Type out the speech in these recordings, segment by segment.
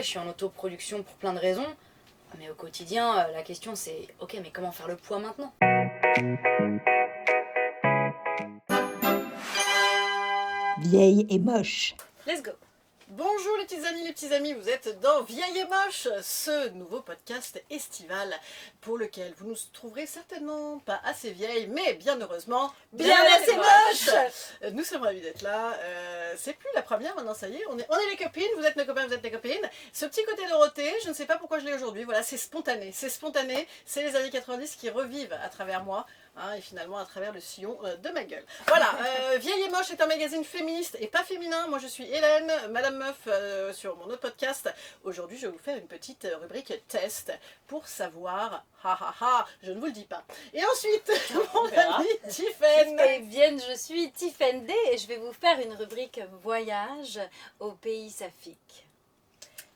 Je suis en autoproduction pour plein de raisons, mais au quotidien, la question c'est ok, mais comment faire le poids maintenant? Vieille et moche. Let's go. Bonjour les petits amis, vous êtes dans Vieille et Moche, ce nouveau podcast estival pour lequel vous nous trouverez certainement pas assez vieilles, mais bien heureusement Bien assez moche. Nous sommes ravis d'être là, c'est plus la première maintenant, ça y est, on est les copines, vous êtes nos copains, vous êtes les copines. Ce petit côté Dorothée, je ne sais pas pourquoi je l'ai aujourd'hui, voilà, c'est spontané, c'est les années 90 qui revivent à travers moi. Hein, et finalement à travers le sillon de ma gueule. Voilà, Vieille et Moche est un magazine féministe et pas féminin. Moi je suis Hélène, Madame Meuf sur mon autre podcast. Aujourd'hui je vais vous faire une petite rubrique test pour savoir, je ne vous le dis pas. Et ensuite, mon amie Tiffen. Eh bien, je suis Tiffen D et je vais vous faire une rubrique voyage au pays saphique.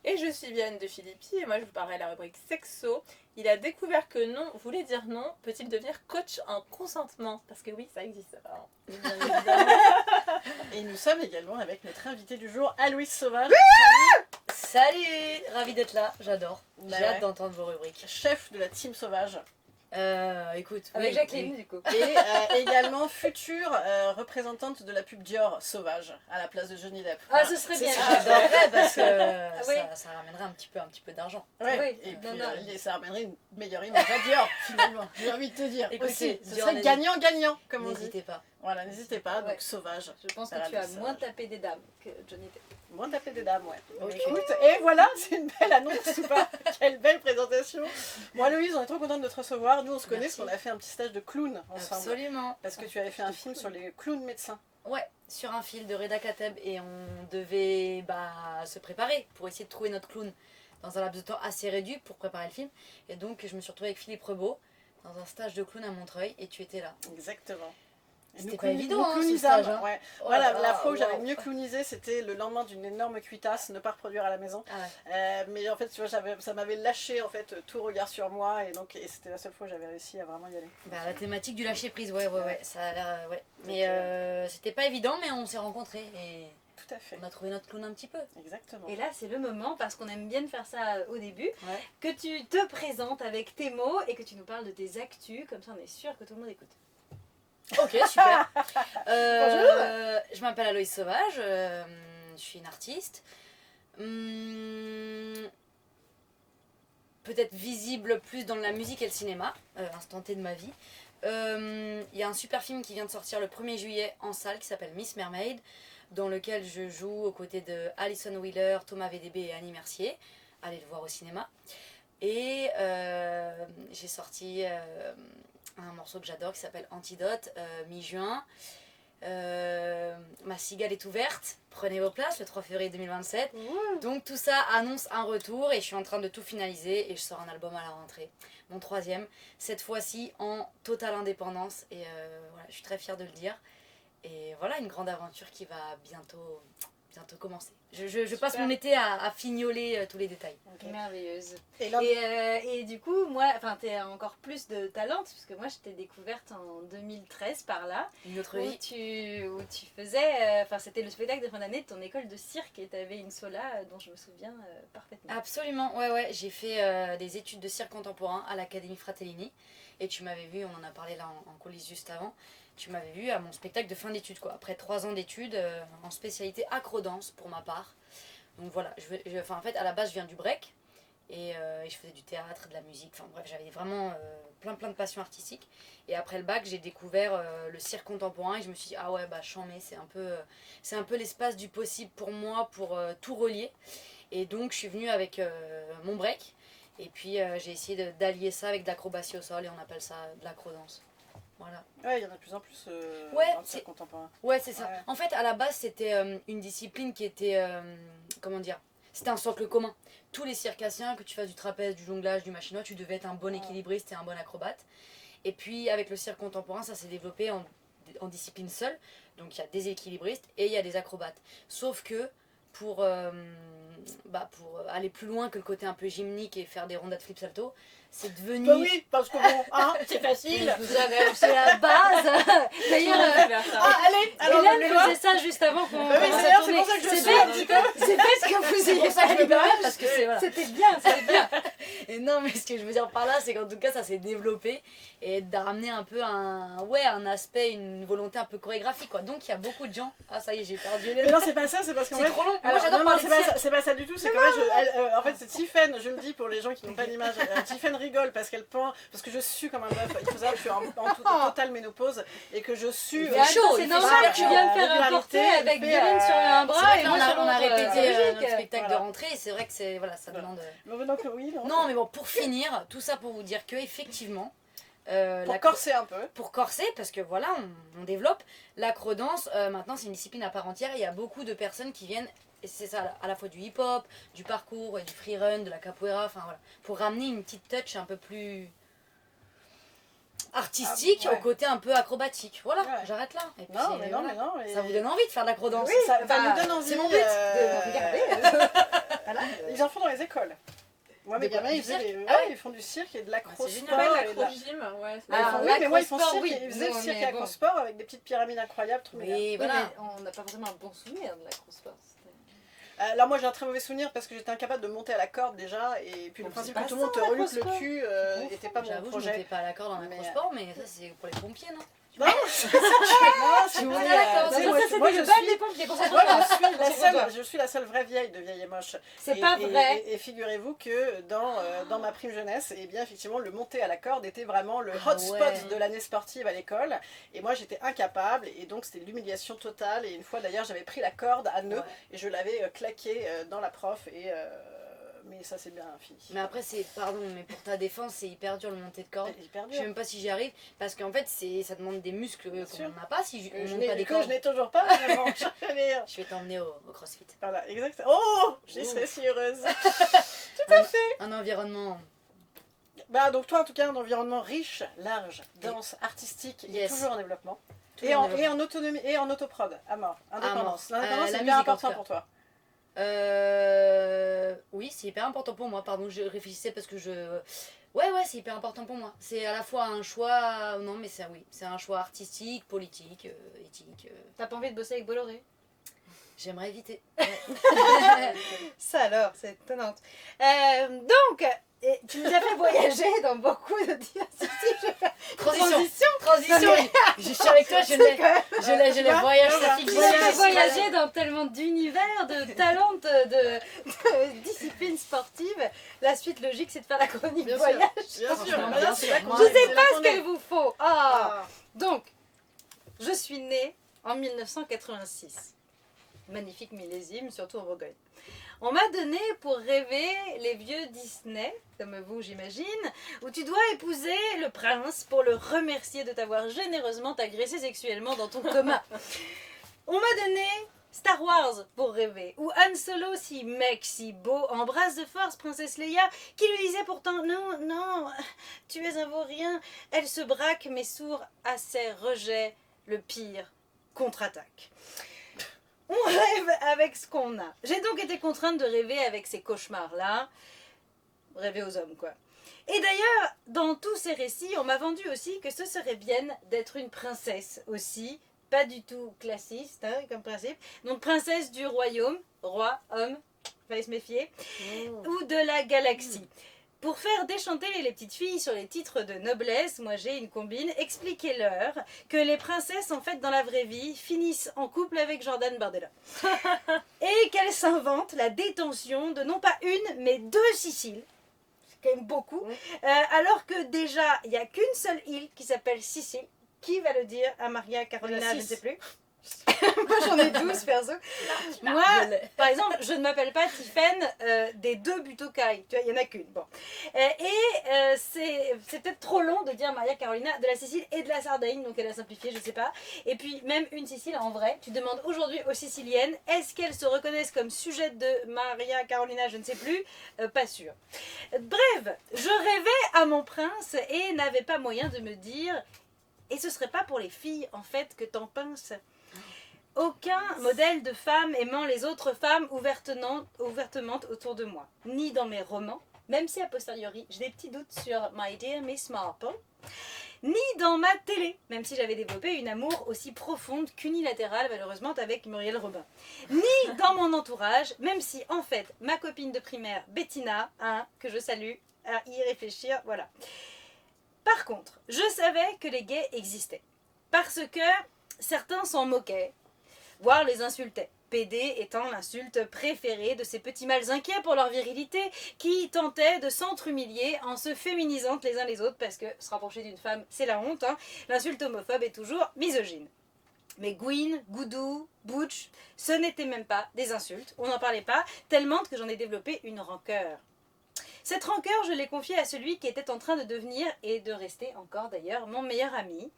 Et je suis Vianne de Philippi et moi je vous parlerai de la rubrique sexo. Il a découvert que non voulait dire non. Peut-il devenir coach en consentement? Parce que oui, ça existe. Alors, Bien évidemment. Et nous sommes également avec notre invité du jour, Aloïse Sauvage. Salut, ravi d'être là, j'adore. Bah J'ai hâte ouais. d'entendre vos rubriques. Chef de la team Sauvage. Écoute, Avec oui, Jacqueline, oui. du coup. Et également future représentante de la pub Dior Sauvage à la place de Johnny Depp. Ah, ce serait bien. J'adorerais parce que oui. ça ramènerait un petit peu d'argent. Ouais. Oui, Et puis non. ça ramènerait une meilleure image à Dior finalement. J'ai envie de te dire. Écoutez, Aussi, ce Dior, serait gagnant-gagnant comme on dit. N'hésitez pas. Voilà, n'hésitez pas. Donc Ouais. Sauvage. Je pense Sarah que tu as Louise moins Sauvage. tapé des dames que Johnny Depp. Moins taper des dames, ouais. Ok. Écoute, et voilà, c'est une belle annonce ou pas? Quelle belle présentation. Moi, Louise, on est trop contente de te recevoir. Nous, on se connaît Merci. parce qu'on a fait un petit stage de clown ensemble. Absolument. Parce que tu avais fait un film sur les clowns médecins. Ouais, sur un fil de Reda Kateb et on devait se préparer pour essayer de trouver notre clown dans un laps de temps assez réduit pour préparer le film. Et donc je me suis retrouvée avec Philippe Rebaud dans un stage de clown à Montreuil et tu étais là. Exactement. Et C'était nous pas clown- évident, nous hein, ce clownisâmes, stage, hein. ouais. Oh Voilà, là la là, fois où j'avais waouh. mieux clownisé, c'était le lendemain d'une énorme cuitasse, ne pas reproduire à la maison. Ah ouais. Mais en fait, tu vois, ça m'avait lâché en fait tout regard sur moi et c'était la seule fois où j'avais réussi à vraiment y aller. La thématique du lâcher prise, ouais, ça a l'air, ouais. Mais Donc, c'était pas évident, mais on s'est rencontrés et Tout à fait. on a trouvé notre clown un petit peu. Exactement. Et là, c'est le moment, parce qu'on aime bien faire ça au début, Ouais. que tu te présentes avec tes mots et que tu nous parles de tes actus. Comme ça, on est sûr que tout le monde écoute. Ok, super. Je m'appelle Aloïse Sauvage, je suis une artiste. Peut-être visible plus dans la musique et le cinéma, instant T de ma vie. Il y a un super film qui vient de sortir le 1er juillet en salle qui s'appelle Miss Mermaid, dans lequel je joue aux côtés de Alison Wheeler, Thomas VDB et Annie Mercier. Allez le voir au cinéma. Et j'ai sorti un morceau que j'adore qui s'appelle Antidote, mi-juin. Ma cigale est ouverte, prenez vos places le 3 février 2027. Donc tout ça annonce un retour et je suis en train de tout finaliser et je sors un album à la rentrée. Mon 3e, cette fois-ci en totale indépendance et voilà, je suis très fière de le dire. Et voilà, une grande aventure qui va bientôt commencer. Je passe mon été à fignoler tous les détails. Ok. Merveilleuse. Et là, Et du coup, moi, t'es encore plus de talent, puisque moi, je t'ai découverte en 2013 par là, Une autre où vie. tu faisais, c'était le spectacle de fin d'année de ton école de cirque et tu avais une sola dont je me souviens parfaitement. Absolument, ouais, j'ai fait des études de cirque contemporain à l'Académie Fratellini et tu m'avais vu, on en a parlé là en coulisses juste avant, tu m'avais vu à mon spectacle de fin d'études quoi, après 3 ans d'études en spécialité acrodance pour ma part. Donc voilà, en fait à la base je viens du break et je faisais du théâtre, de la musique, enfin bref j'avais vraiment plein de passions artistiques et après le bac j'ai découvert le cirque contemporain et je me suis dit ah ouais bah chambé, c'est un peu l'espace du possible pour moi pour tout relier. Et donc je suis venue avec mon break et puis j'ai essayé d'allier ça avec de l'acrobatie au sol et on appelle ça de l'acrodance. Voilà. ouais, il y en a de plus en plus Ouais, dans le c'est- cirque contemporain. Ouais, c'est ça. Ouais. En fait, à la base, c'était une discipline qui était. Comment dire? C'était un socle commun. Tous les circassiens, que tu fasses du trapèze, du jonglage, du machinois, tu devais être un bon équilibriste et un bon acrobate. Et puis, avec le cirque contemporain, ça s'est développé en discipline seule. Donc, il y a des équilibristes et il y a des acrobates. Sauf que pour aller plus loin que le côté un peu gymnique et faire des rondades flip salto, c'est devenu... Bah oui, parce que bon, hein, c'est facile. Vous avez c'est la base. D'ailleurs, Ah, allez, alors Hélène donne-le-moi. faisait ça juste avant qu'on Bah oui, commence c'est à d'ailleurs, c'est tourner. pour ça que je C'est suis un petit bête, peu. c'est bête que vous C'est ayez pour ça que je me permets, parce que c'est voilà. C'était bien. Et non, mais ce que je veux dire par là, c'est qu'en tout cas, ça s'est développé et d'amener un peu un aspect, une volonté un peu chorégraphique, quoi. Donc, il y a beaucoup de gens. Ah, ça y est, j'ai perdu Mais les non, c'est pas ça, c'est parce qu'en C'est fait. trop long. Moi, Alors, j'adore non, parler c'est de pas, cirque. ça, c'est pas ça du tout, c'est qu'en fait, en fait, c'est Tiffen, je le dis pour les gens qui n'ont pas l'image, Tiffen rigole parce qu'elle pense, parce que je sue comme un bœuf, il faut savoir que je suis en totale ménopause et que je sue. Il fait chaud, C'est il fait normal, super tu chaud. viens de faire un régularité, portrait il avec fait, Guéline sur un C'est bras vrai et qu'on moi sur on a l'autre. répété Logique. notre spectacle Voilà. de rentrée et c'est vrai que c'est voilà, ça Voilà. demande. Bon, donc, oui, non. Non, mais bon, pour finir, tout ça pour vous dire que effectivement, Pour corser un peu. pour corser, parce que voilà, on développe l'acrodance. Maintenant, c'est une discipline à part entière. Il y a beaucoup de personnes qui viennent, et c'est ça, à la fois du hip-hop, du parcours, et du freerun, de la capoeira, enfin voilà, pour ramener une petite touch un peu plus artistique Ah, ouais. au côté un peu acrobatique. Voilà, Ouais. j'arrête là. Et puis, Non, mais non, voilà. mais non. mais- Ça vous donne envie de faire de l'acrodance. Oui, ça bah, nous donne envie. c'est mon but, de regarder. Voilà, ils en font dans les écoles. Moi, mes Des quoi, gamins, du ils faisaient cirque ouais, Ah ouais ils font du cirque et de c'est l'acro-sport. génial. Ouais, et de la- l'acro-gym, ouais. Bah, ils Ah, font- oui, mais moi, ils font l'acro-sport, cirque, oui. ils faisaient le Non, cirque mais et bon. acro-sport avec des petites pyramides incroyables, trop bien. Oui, voilà. Mais on n'a pas forcément un bon souvenir de la crossbar. Là, moi, j'ai un très mauvais souvenir parce que j'étais incapable de monter à la corde déjà. Et puis, le Bon, principe c'est que pas tout le monde te ça, reluque le l'acro-sport. cul n'était pas mon J'avoue, je ne projet. montais pas à la corde en Mais, acrosport, mais ça, c'est pour les pompiers, non Non, si vous voulez, d'accord, tu sais, ça, moi, Ça, moi, c'était je le bal suis- des pompiers. Pour ça, moi, je je suis la seule vraie vieille de vieille et moche. C'est Et- pas et- vrai. Et figurez-vous que dans ma prime jeunesse, eh bien, effectivement, le monter à la corde était vraiment le Ah hotspot ouais. de l'année sportive à l'école. Et moi, j'étais incapable. Et donc, c'était l'humiliation totale. Et une fois, d'ailleurs, j'avais pris la corde à nœud Ouais. et je l'avais claquée dans la prof. Mais ça, c'est bien fini. Mais après, pardon, mais pour ta défense, c'est hyper dur le monter de corde. Elle est hyper Je dure. sais même pas si j'y arrive, parce qu'en fait, ça demande des muscles Bien qu'on sûr. n'a pas si on Je monte pas des n'ai que cordes. je n'ai toujours pas, vraiment. Je vais t'emmener au CrossFit. Voilà, exactement. Oh, j'y Ouh. serais si heureuse. Un environnement. Bah, donc toi, en tout cas, un environnement riche, large, dense, artistique, et Yes. toujours en développement. Toujours Et en en développement. autonomie, et en autoprod, à mort. Indépendance. mort. L'indépendance, La c'est musique, bien en important tout cas. pour toi. Oui, c'est hyper important pour moi. Pardon, je réfléchissais parce que Ouais, c'est hyper important pour moi. C'est à la fois un choix. Non, mais oui. C'est un choix artistique, politique, éthique. T'as pas envie de bosser avec Bolloré? J'aimerais éviter. Ça alors, c'est étonnante. Donc, tu nous as fait voyager dans beaucoup de diversités. Transition. Non, mais- Je suis avec toi, je l'ai voyage trafic. Tu nous as fait voyager dans tellement d'univers, de talents, de disciplines sportives. La suite logique, c'est de faire la chronique Bien voyage. sûr, bien sûr. Bien Bah, là, sûr. c'est là qu'on Moi, Je est, sais c'est là pas qu'on ce qu'il est. vous faut. Ah. Donc, je suis née en 1986. Magnifique millésime, surtout en Bourgogne. On m'a donné pour rêver les vieux Disney, comme vous j'imagine, où tu dois épouser le prince pour le remercier de t'avoir généreusement agressé sexuellement dans ton coma. On m'a donné Star Wars pour rêver, où Han Solo, si mec, si beau, embrasse de force princesse Leia, qui lui disait pourtant non, non, tu es un vaurien. Elle se braque mais sourd à ses rejets, le pire contre-attaque. On rêve avec ce qu'on a. J'ai donc été contrainte de rêver avec ces cauchemars-là. Rêver aux hommes, quoi. Et d'ailleurs, dans tous ces récits, on m'a vendu aussi que ce serait bien d'être une princesse aussi. Pas du tout classiste, hein, comme principe. Donc princesse du royaume, roi, homme, fallait se méfier, ou de la galaxie. Pour faire déchanter les petites filles sur les titres de noblesse, moi j'ai une combine, expliquez-leur que les princesses, en fait, dans la vraie vie, finissent en couple avec Jordan Bardella. Et qu'elles s'inventent la détention de non pas une, mais 2 Siciles. C'est quand même beaucoup. Alors que déjà, il n'y a qu'une seule île qui s'appelle Sicile. Qui va le dire à Maria Carolina, je ne sais plus. Moi j'en ai 12 perso. Moi, par exemple, je ne m'appelle pas Tiffen des 2 Butokai. Tu vois, il n'y en a qu'une. Bon. C'est peut-être trop long de dire Maria Carolina de la Sicile et de la Sardaigne, donc elle a simplifié, je sais pas. Et puis même une Sicile en vrai, tu demandes aujourd'hui aux Siciliennes, est-ce qu'elles se reconnaissent comme sujet de Maria Carolina, je ne sais plus, pas sûr. Bref, je rêvais à mon prince et n'avais pas moyen de me dire, et ce serait pas pour les filles en fait que t'en pinces. aucun modèle de femme aimant les autres femmes ouvertement autour de moi. Ni dans mes romans, même si a posteriori j'ai des petits doutes sur My Dear Miss Marple, ni dans ma télé, même si j'avais développé une amour aussi profonde qu'unilatérale malheureusement avec Muriel Robin. Ni dans mon entourage, même si en fait ma copine de primaire Bettina, que je salue, à y réfléchir, voilà. Par contre, je savais que les gays existaient. Parce que certains s'en moquaient, voire les insultaient. PD étant l'insulte préférée de ces petits mâles inquiets pour leur virilité qui tentaient de s'entre-humilier en se féminisant les uns les autres parce que se rapprocher d'une femme, c'est la honte. L'insulte homophobe est toujours misogyne. Mais Gwyn, Goudou, Butch, ce n'était même pas des insultes. On n'en parlait pas, tellement que j'en ai développé une rancœur. Cette rancœur, je l'ai confiée à celui qui était en train de devenir, et de rester encore d'ailleurs, mon meilleur ami.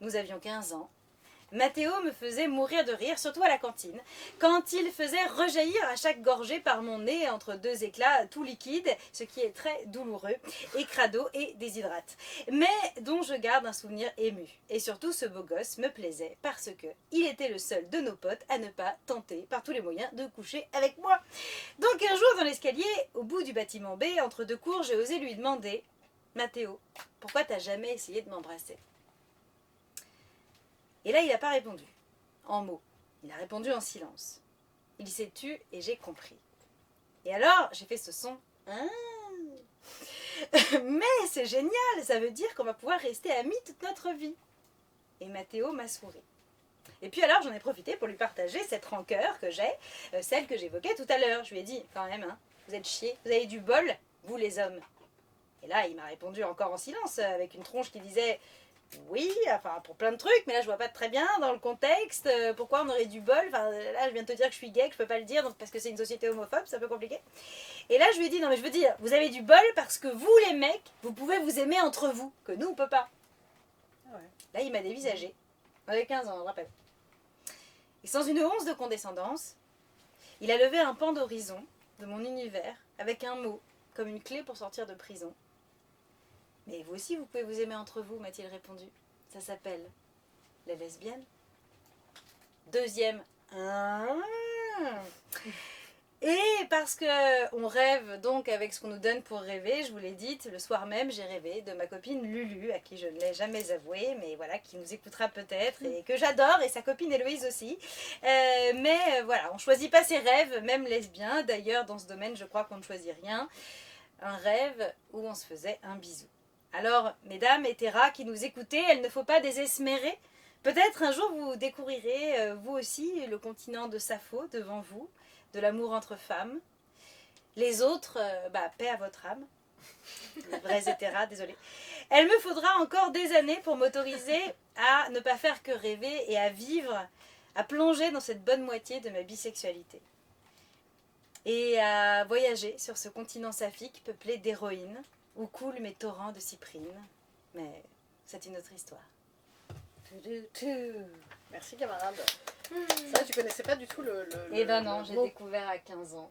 Nous avions 15 ans. Mathéo me faisait mourir de rire, surtout à la cantine, quand il faisait rejaillir à chaque gorgée par mon nez entre deux éclats tout liquides, ce qui est très douloureux, et crado et déshydrate, mais dont je garde un souvenir ému. Et surtout, ce beau gosse me plaisait parce que il était le seul de nos potes à ne pas tenter par tous les moyens de coucher avec moi. Donc un jour dans l'escalier, au bout du bâtiment B, entre deux cours, j'ai osé lui demander « Mathéo, pourquoi t'as jamais essayé de m'embrasser ?» Et là, il n'a pas répondu, en mots. Il a répondu en silence. Il s'est tu et j'ai compris. Et alors, j'ai fait ce son. Mais c'est génial, ça veut dire qu'on va pouvoir rester amis toute notre vie. Et Mathéo m'a souri. Et puis alors, j'en ai profité pour lui partager cette rancœur que j'ai, celle que j'évoquais tout à l'heure. Je lui ai dit, quand même, vous êtes chiés, vous avez du bol, vous les hommes. Et là, il m'a répondu encore en silence, avec une tronche qui disait... Oui, enfin pour plein de trucs, mais là je vois pas très bien dans le contexte pourquoi on aurait du bol. Enfin là je viens de te dire que je suis gay, que je peux pas le dire donc, parce que c'est une société homophobe, c'est un peu compliqué. Et là je lui ai dit non mais je veux dire, vous avez du bol parce que vous les mecs, vous pouvez vous aimer entre vous, que nous on peut pas. Ouais. Là il m'a dévisagé, avec 15 ans, je me rappelle. Et sans une once de condescendance, il a levé un pan d'horizon de mon univers avec un mot, comme une clé pour sortir de prison. Mais vous aussi, vous pouvez vous aimer entre vous, m'a-t-il répondu. Ça s'appelle les lesbiennes. Deuxième. Et parce que on rêve donc avec ce qu'on nous donne pour rêver, je vous l'ai dit, le soir même, j'ai rêvé de ma copine Lulu, à qui je ne l'ai jamais avoué, mais voilà, qui nous écoutera peut-être, et que j'adore, et sa copine Héloïse aussi. Mais voilà, on ne choisit pas ses rêves, même lesbiens. D'ailleurs, dans ce domaine, je crois qu'on ne choisit rien. Un rêve où on se faisait un bisou. Alors, mesdames et terras qui nous écoutez, il ne faut pas désespérer. Peut-être un jour vous découvrirez, vous aussi, le continent de Sappho devant vous, de l'amour entre femmes. Les autres, paix à votre âme. Les vrais hétéras, désolé. Elle me faudra encore des années pour m'autoriser à ne pas faire que rêver et à vivre, à plonger dans cette bonne moitié de ma bisexualité. Et à voyager sur ce continent saphique peuplé d'héroïnes, où coulent mes torrents de cyprine. Mais c'est une autre histoire. Merci camarade. Ça, tu connaissais pas du tout Eh ben non, j'ai mot. découvert à 15 ans.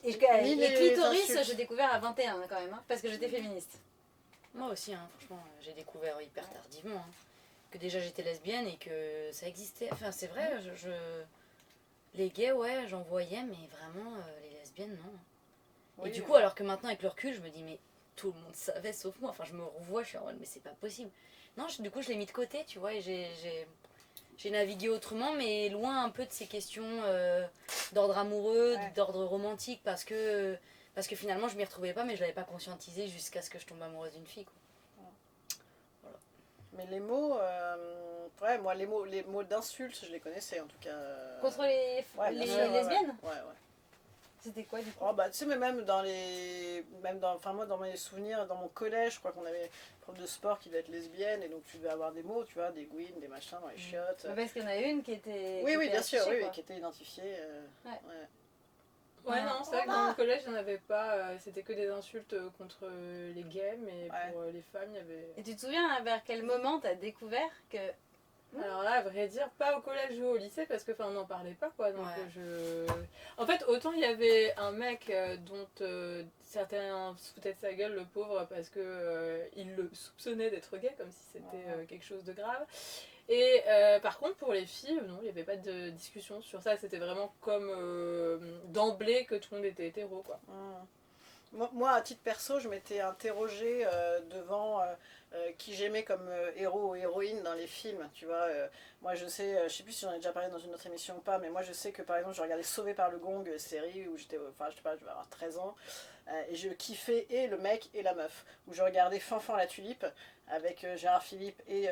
Et Ni les clitoris, insultes. j'ai découvert à 21 quand même, parce que j'étais féministe. Moi aussi, franchement, j'ai découvert hyper tardivement. Que déjà j'étais lesbienne et que ça existait. Enfin, c'est vrai, les gays, ouais, j'en voyais, mais vraiment, les lesbiennes, non. Oui, et du coup, alors que maintenant, avec le recul, je me dis, mais tout le monde savait sauf moi. Enfin, je me revois, je suis en mode, mais c'est pas possible. Non, du coup, je l'ai mis de côté, tu vois, et j'ai navigué autrement, mais loin un peu de ces questions d'ordre amoureux, Ouais. d'ordre romantique, parce que finalement, je m'y retrouvais pas, mais je l'avais pas conscientisé jusqu'à ce que je tombe amoureuse d'une fille, quoi. Mais les mots, ouais, moi les mots d'insultes, je les connaissais en tout cas. Contre les Ouais, bien sûr, ouais, lesbiennes ouais. C'était quoi du coup? Oh bah tu sais, mais même enfin moi dans mes souvenirs, dans mon collège, je crois qu'on avait une prof de sport qui devait être lesbienne et donc tu devais avoir des mots, tu vois, des gouines, des machins dans les chiottes. Parce qu'il y en a une qui était. Oui, qui oui, était bien sûr, affichée, oui, quoi. qui était identifiée. Ouais. Ouais, non, c'est vrai que dans mon collège, il n'y en avait pas. C'était que des insultes contre les gays, mais Ouais. pour les femmes, il y avait. Et tu te souviens vers quel moment t'as découvert que Alors là, à vrai dire, pas au collège ou au lycée parce que on n'en parlait pas quoi. Donc Ouais. En fait, autant il y avait un mec dont certains se foutaient de sa gueule, le pauvre, parce que il le soupçonnait d'être gay, comme si c'était quelque chose de grave. Et par contre, pour les filles, non, il n'y avait pas de discussion sur ça. C'était vraiment comme d'emblée que tout le monde était hétéro quoi. Moi, à titre perso, je m'étais interrogée devant qui j'aimais comme héros ou héroïne dans les films, tu vois. Moi, je sais plus si j'en ai déjà parlé dans une autre émission ou pas, mais moi, je sais que, par exemple, je regardais Sauvé par le Gong, série où j'étais, enfin, je sais pas, je devais avoir 13 ans, et je kiffais et le mec et la meuf. Où je regardais Fanfan la Tulipe, avec Gérard Philippe et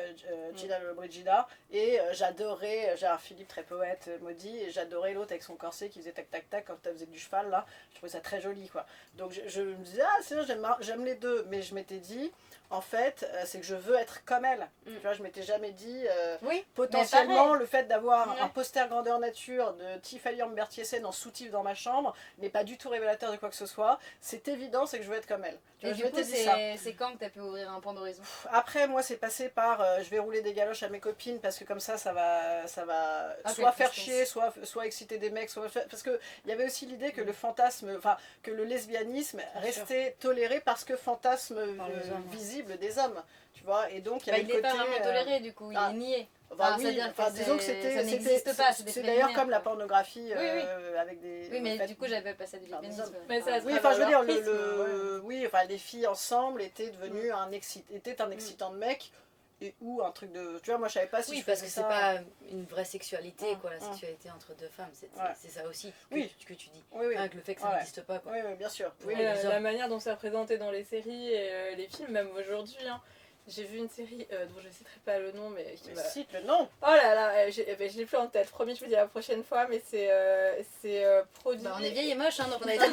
Gina Lollobrigida, et j'adorais Gérard Philippe, très poète, maudit, et j'adorais l'autre avec son corset qui faisait tac tac tac quand elle faisait du cheval, là. Je trouvais ça très joli, quoi. Donc je me disais, ah c'est vrai, j'aime les deux, mais je m'étais dit, en fait, c'est que je veux être comme elle. Tu vois, je m'étais jamais dit, Oui, potentiellement, le fait d'avoir Ouais. un poster grandeur nature de Tiffany Amber-Thiessen en soutif dans ma chambre n'est pas du tout révélateur de quoi que ce soit. C'est évident, c'est que je veux être comme elle. Tu Et vois, je du coup, m'étais dit ça. c'est quand que t'as pu ouvrir un pan d'horizon? Après, moi, c'est passé par je vais rouler des galoches à mes copines parce que comme ça va Ah, soit quelle faire tristesse. chier, soit exciter des mecs, parce que il y avait aussi l'idée que le fantasme, enfin que le lesbianisme restait toléré parce que fantasme Par les hommes, ouais. visible des hommes, tu vois, et donc il y Bah, avait il le n'est côté pas vraiment toléré du coup, il ah, est nié. enfin, Enfin, oui, c'est-à-dire enfin, que disons que ça c'était n'existe pas, c'est des c'est d'ailleurs préliminaires, comme la quoi. pornographie Oui, oui. avec des Oui, mais en fait, du coup, j'avais pas ça du par des lesbianisme. hommes. Mais ça Ah, se oui, travers enfin, je veux dire, leur prisme, oui, enfin, les filles ensemble étaient devenues était un excitant de mec ou un truc de. Tu vois, moi, je savais pas si Oui, je parce faisais que c'est ça. pas une vraie sexualité, quoi, la Mm. sexualité entre deux femmes. Ouais. C'est ça aussi que, Oui. que tu dis. Oui, oui. Avec le fait que ça Ouais. n'existe pas, quoi. Oui, oui, bien sûr. Pour Oui, les oui. hommes. La manière dont c'est représenté dans les séries et les films, même aujourd'hui. Hein. J'ai vu une série dont je ne citerai pas le nom, mais qui Mais m'a. cite le nom. Oh là là, je l'ai plus en tête. Promis, je vous dis la prochaine fois, mais c'est produit. Bah, on est vieille et moche, hein, donc on a été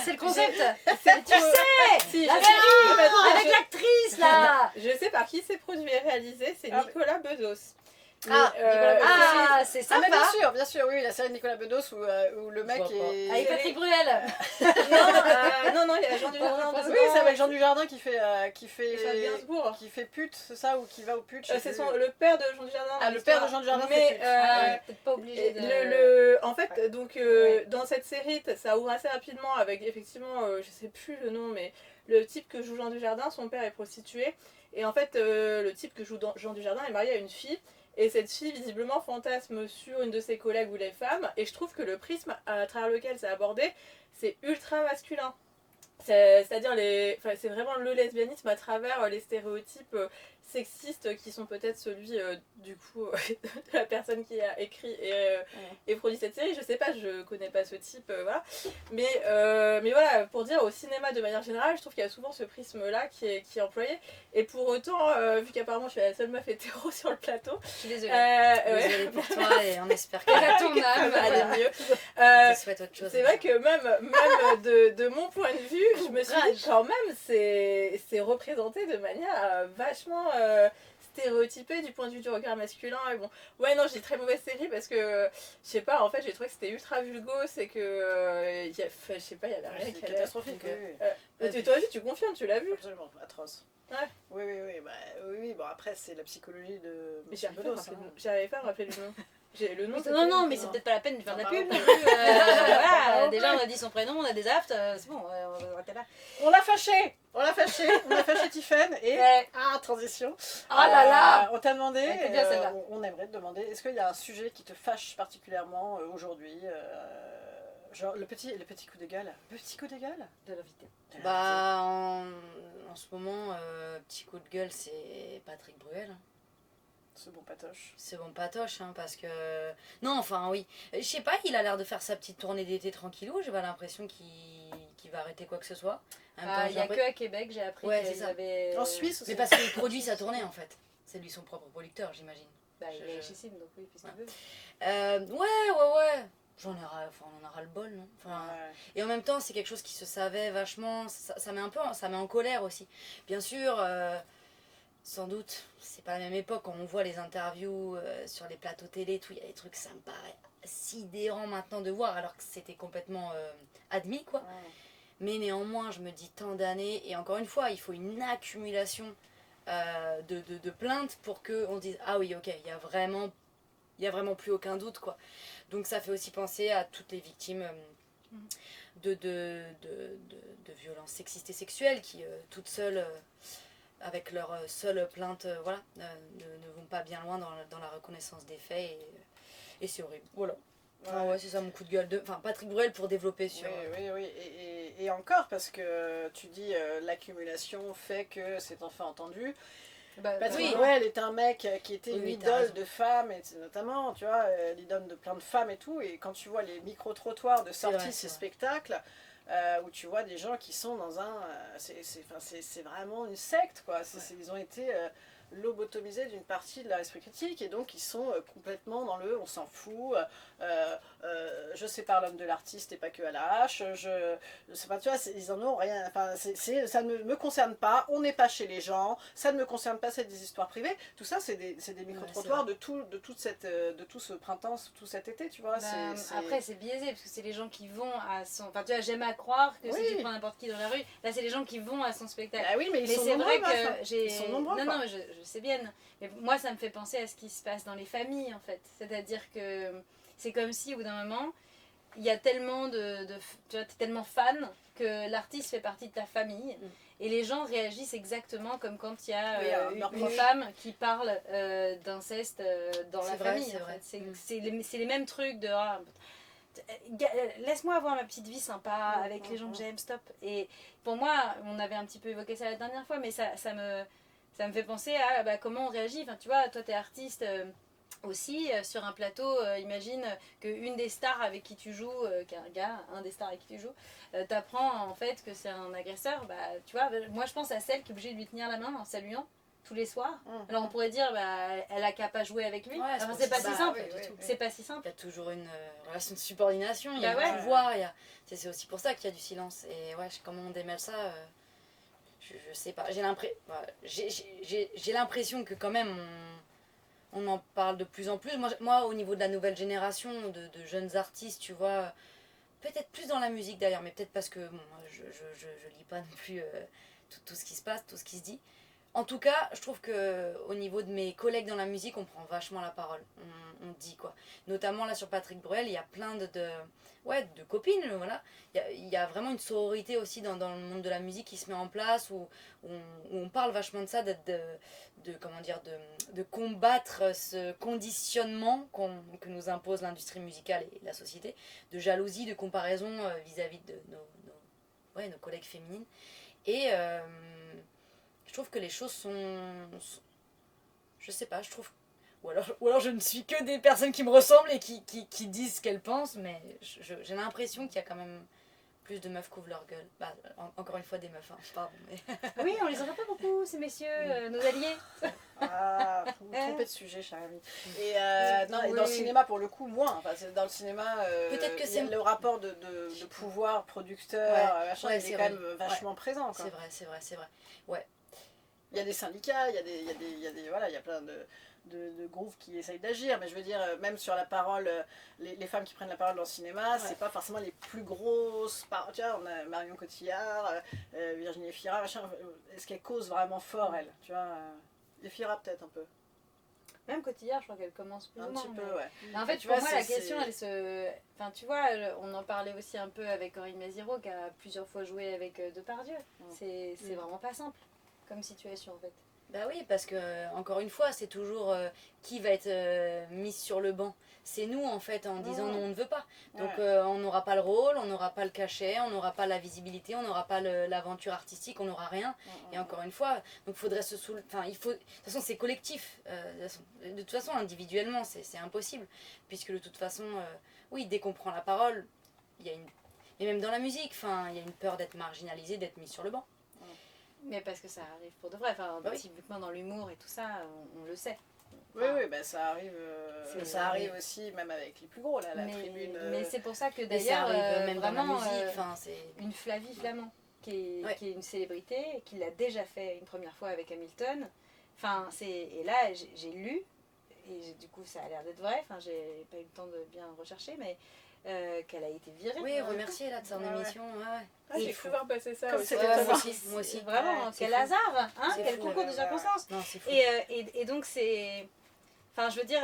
c'est le concept. C'est tu sais si, La je sais- série avec l'actrice, là. Je sais par qui c'est produit et réalisé, c'est Ah, Nicolas Bedos. Ah, Mais, Nicolas Bedos. Ah, c'est Ah, mais sympa. bien sûr, oui, la série de Nicolas Bedos où le mec vois pas. est. Avec Patrick Bruel. non, il y a Jean Dujardin Oui, dedans. c'est avec Jean Dujardin qui fait. Et Charles Gainsbourg. Qui fait pute, c'est ça, ou qui va au pute. je sais C'est plus. le père de Jean Dujardin. Ah, dans le père de l'histoire. Jean Dujardin Mais, fait pute. Peut-être pas obligé de. En fait, Ouais. donc, Ouais. dans cette série, ça ouvre assez rapidement avec effectivement, je sais plus le nom, mais le type que joue Jean Dujardin, son père est prostitué. Et en fait, le type que joue Jean Dujardin est marié à une fille. Et cette fille, visiblement, fantasme sur une de ses collègues ou les femmes. Et je trouve que le prisme à travers lequel c'est abordé, c'est ultra masculin. C'est-à-dire, c'est vraiment le lesbianisme à travers les stéréotypes sexistes qui sont peut-être celui du coup de la personne qui a écrit et produit cette série. Je sais pas, je connais pas ce type, voilà. Mais voilà, pour dire au cinéma de manière générale, je trouve qu'il y a souvent ce prisme-là qui est employé. Et pour autant, vu qu'apparemment je suis la seule meuf hétéro sur le plateau, Je suis désolée. ouais. Désolée pour toi et on espère que À ton Ça âme. va aller mieux. on te souhaite autre chose. C'est vrai que même de mon point de vue, je me suis dit quand même c'est représenté de manière vachement stéréotypée du point de vue du regard masculin. Et bon, ouais non, j'ai une très mauvaise série parce que je sais pas, en fait j'ai trouvé que c'était ultra vulgos et que je sais pas, il y avait rien C'est qui allait. catastrophique. Donc, Oui. toi aussi tu confirmes, tu l'as vu? Absolument, atroce. Ouais. Oui, bon après c'est la psychologie de Mais Monsieur Bedos. Hein. j'arrivais pas à me rappeler le nom. J'ai le nom. Non, non, mais c'est Non. peut-être pas la peine de faire de la Non, pub pardon. non plus. Voilà, déjà on a dit son prénom, on a des aftes, c'est bon, on va arrêter là. On l'a fâché, on a fâché Tiffen et Ouais. transition. Oh là là. On t'a demandé, Elle était bien, celle-là. on aimerait te demander, est-ce qu'il y a un sujet qui te fâche particulièrement aujourd'hui, genre le petit coup d'égal, le petit coup d'égal De l'invité. Bah, en ce moment, petit coup de gueule, c'est Patrick Bruel. Hein. ce bon patoche. C'est bon patoche, hein, parce que... Non, enfin, oui. Je sais pas, il a l'air de faire sa petite tournée d'été tranquillou. J'ai pas l'impression qu'il va arrêter quoi que ce soit. En même temps, Il n'y a que à Québec, j'ai appris Ouais, qu'ils c'est ça. avaient. En Suisse aussi. Mais parce qu'il produit sa tournée, en fait. C'est lui son propre producteur, j'imagine. Bah, il est chez Sim, donc oui, il fait ce qu'il veut. Ouais. On en a ras le bol, non enfin, Ouais. Et en même temps, c'est quelque chose qui se savait vachement. Ça met un peu, ça met en colère aussi. Bien sûr, sans doute, c'est pas la même époque quand on voit les interviews sur les plateaux télé, tout. Il y a des trucs, ça me paraît sidérant maintenant de voir, alors que c'était complètement admis, quoi. Ouais. Mais néanmoins, je me dis tant d'années, et encore une fois, il faut une accumulation de plaintes pour qu'on dise ah oui ok il y a vraiment plus aucun doute quoi. Donc ça fait aussi penser à toutes les victimes de violences sexistes et sexuelles qui toutes seules avec leur seule plainte voilà ne vont pas bien loin dans la reconnaissance des faits et c'est horrible voilà. Enfin, ouais, c'est ça mon coup de gueule. Enfin, Patrick Bruel pour développer sur. Oui. Et encore, parce que tu dis l'accumulation fait que c'est enfin entendu. Patrick Bruel est un mec qui était une idole de femmes, et notamment, tu vois, l'idole de plein de femmes et tout. Et quand tu vois les micro-trottoirs de sortie de ces spectacles, où tu vois des gens qui sont dans un. C'est vraiment une secte, quoi. Ils ont été. Lobotomisés d'une partie de leur esprit critique et donc ils sont complètement dans le on s'en fout, je sépare l'homme de l'artiste et pas que à la hache, je sais pas, tu vois, ils en ont rien, enfin, ça ne me concerne pas, on n'est pas chez les gens, ça ne me concerne pas, c'est des histoires privées, tout ça c'est des micro-trottoirs de tout ce printemps, tout cet été, tu vois. Après c'est biaisé parce que c'est les gens qui vont à son, enfin tu vois, j'aime à croire que si tu prends n'importe qui dans la rue, là c'est les gens qui vont à son spectacle. Ah oui, mais ils sont c'est nombreux, vrai que ils sont nombreux, non, je sais bien, mais moi ça me fait penser à ce qui se passe dans les familles en fait, c'est-à-dire que c'est comme si au bout d'un moment il y a tellement tu vois, t'es tellement fan que l'artiste fait partie de ta famille et les gens réagissent exactement comme quand il y a une femme qui parle d'inceste dans la famille en fait. C'est les mêmes trucs de laisse-moi avoir ma petite vie sympa avec les gens que j'aime, stop. Et pour moi, on avait un petit peu évoqué ça la dernière fois, mais ça me fait penser à comment on réagit. Enfin, tu vois, toi t'es artiste aussi, sur un plateau, imagine qu'une des stars avec qui tu joues, un des stars avec qui tu joues, t'apprend en fait que c'est un agresseur, bah tu vois, moi je pense à celle qui est obligée de lui tenir la main en saluant tous les soirs. Alors on pourrait dire elle a qu'à pas jouer avec lui. Enfin, c'est pas si simple. C'est pas si simple. Il y a toujours une relation de subordination, il y a un pouvoir, c'est aussi pour ça qu'il y a du silence. Et ouais, comment on démêle ça, je sais pas. J'ai l'impression que quand même on en parle de plus en plus. Moi, au niveau de la nouvelle génération de jeunes artistes, tu vois, peut-être plus dans la musique d'ailleurs, mais peut-être parce que bon, je lis pas non plus tout ce qui se passe, tout ce qui se dit. En tout cas, je trouve que au niveau de mes collègues dans la musique, on prend vachement la parole. On dit quoi. Notamment là sur Patrick Bruel, il y a plein de copines, voilà. Il y a vraiment une sororité aussi dans le monde de la musique qui se met en place, où on parle vachement de ça, de combattre ce conditionnement que nous impose l'industrie musicale et la société, de jalousie, de comparaison vis-à-vis de nos collègues féminines. Et je trouve que les choses sont... Je sais pas, je trouve... Ou alors je ne suis que des personnes qui me ressemblent et qui disent ce qu'elles pensent, mais j'ai l'impression qu'il y a quand même plus de meufs qui ouvrent leur gueule. Bah, encore une fois des meufs, hein, pardon. Mais... Oui, on les entend pas beaucoup, ces messieurs, nos alliés. Vous vous trompez de sujet, cher ami. Et dans le cinéma, pour le coup, moins. Enfin, dans le cinéma, peut-être que c'est le rapport de pouvoir producteur, machin, il est quand même vachement présent. Quoi. C'est vrai. Ouais. Il y a des syndicats, il y a plein de groupes qui essayent d'agir, mais je veux dire, même sur la parole, les femmes qui prennent la parole dans le cinéma, c'est pas forcément les plus grosses paroles. Tu vois, on a Marion Cotillard, Virginie Efira, machin. Est-ce qu'elle cause vraiment fort, elle? Tu vois, Efira peut-être un peu. Même Cotillard, je crois qu'elle commence plus ou moins. Un petit peu, ouais. Mais en fait, pour moi, la question, elle se... Enfin, tu vois, on en parlait aussi un peu avec Henri Maziro, qui a plusieurs fois joué avec Depardieu. C'est vraiment pas simple comme situation, en fait. Bah oui, parce que, encore une fois, c'est toujours qui va être mis sur le banc. C'est nous, en fait, en disant non, on ne veut pas. Donc, on n'aura pas le rôle, on n'aura pas le cachet, on n'aura pas la visibilité, on n'aura pas l'aventure artistique, on n'aura rien. Et encore une fois, donc faudrait se soulever. Enfin, il faut. De toute façon, c'est collectif. De toute façon, individuellement, c'est impossible. Puisque de toute façon, oui, dès qu'on prend la parole, il y a une. Et même dans la musique, enfin, il y a une peur d'être marginalisé, d'être mis sur le banc. Mais parce que ça arrive pour de vrai, enfin, typiquement dans l'humour et tout ça, on le sait. Enfin, oui, bah, ça arrive aussi, même avec les plus gros, là, la tribune. Mais c'est pour ça que d'ailleurs, même vraiment, dans la musique, c'est... une Flavie Flamand, qui est une célébrité, qui l'a déjà fait une première fois avec Hamilton. Enfin, et là, j'ai lu, et du coup, ça a l'air d'être vrai, enfin, j'ai pas eu le temps de bien rechercher, mais qu'elle a été virée. Oui, remercier là de son Ouais, ouais. émission. Ouais, ouais. Ah, j'ai cru voir passer ça Comme aussi. c'est Ouais, étonnant. moi aussi. Moi aussi. Vraiment, Ouais, c'est quel fou. hasard, hein, C'est quel fou, concours de ouais. circonstances. Non, c'est fou. Et donc c'est... Enfin, je veux dire,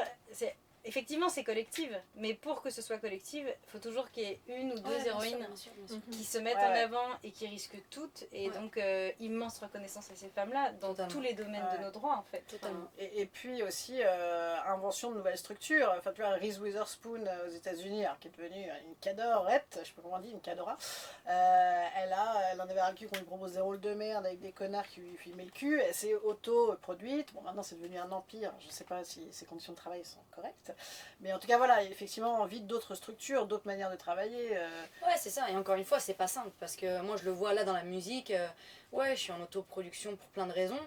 effectivement c'est collectif, mais pour que ce soit collectif, il faut toujours qu'il y ait une ou deux Ouais, bien sûr, héroïnes bien sûr, bien sûr. qui se mettent Ouais, en ouais. avant et qui risquent toutes. Et Ouais. donc, immense reconnaissance à ces femmes-là dans Totalement. tous les domaines Ouais. de nos droits, en fait. Totalement. Et puis aussi, invention de nouvelles structures. Enfin, tu vois, Reese Witherspoon aux États-Unis, alors, qui est devenue une cadorette, je sais pas comment on dit, une cadora, elle en avait un cul qu'on lui propose des rôles de merde avec des connards qui lui filmaient le cul. Elle s'est auto-produite. Bon, maintenant, c'est devenu un empire. Je sais pas si ses conditions de travail sont correctes. Mais en tout cas, voilà, effectivement, envie d'autres structures, d'autres manières de travailler. Ouais, c'est ça. Et encore une fois, c'est pas simple parce que moi, je le vois là dans la musique. Ouais, je suis en autoproduction pour plein de raisons.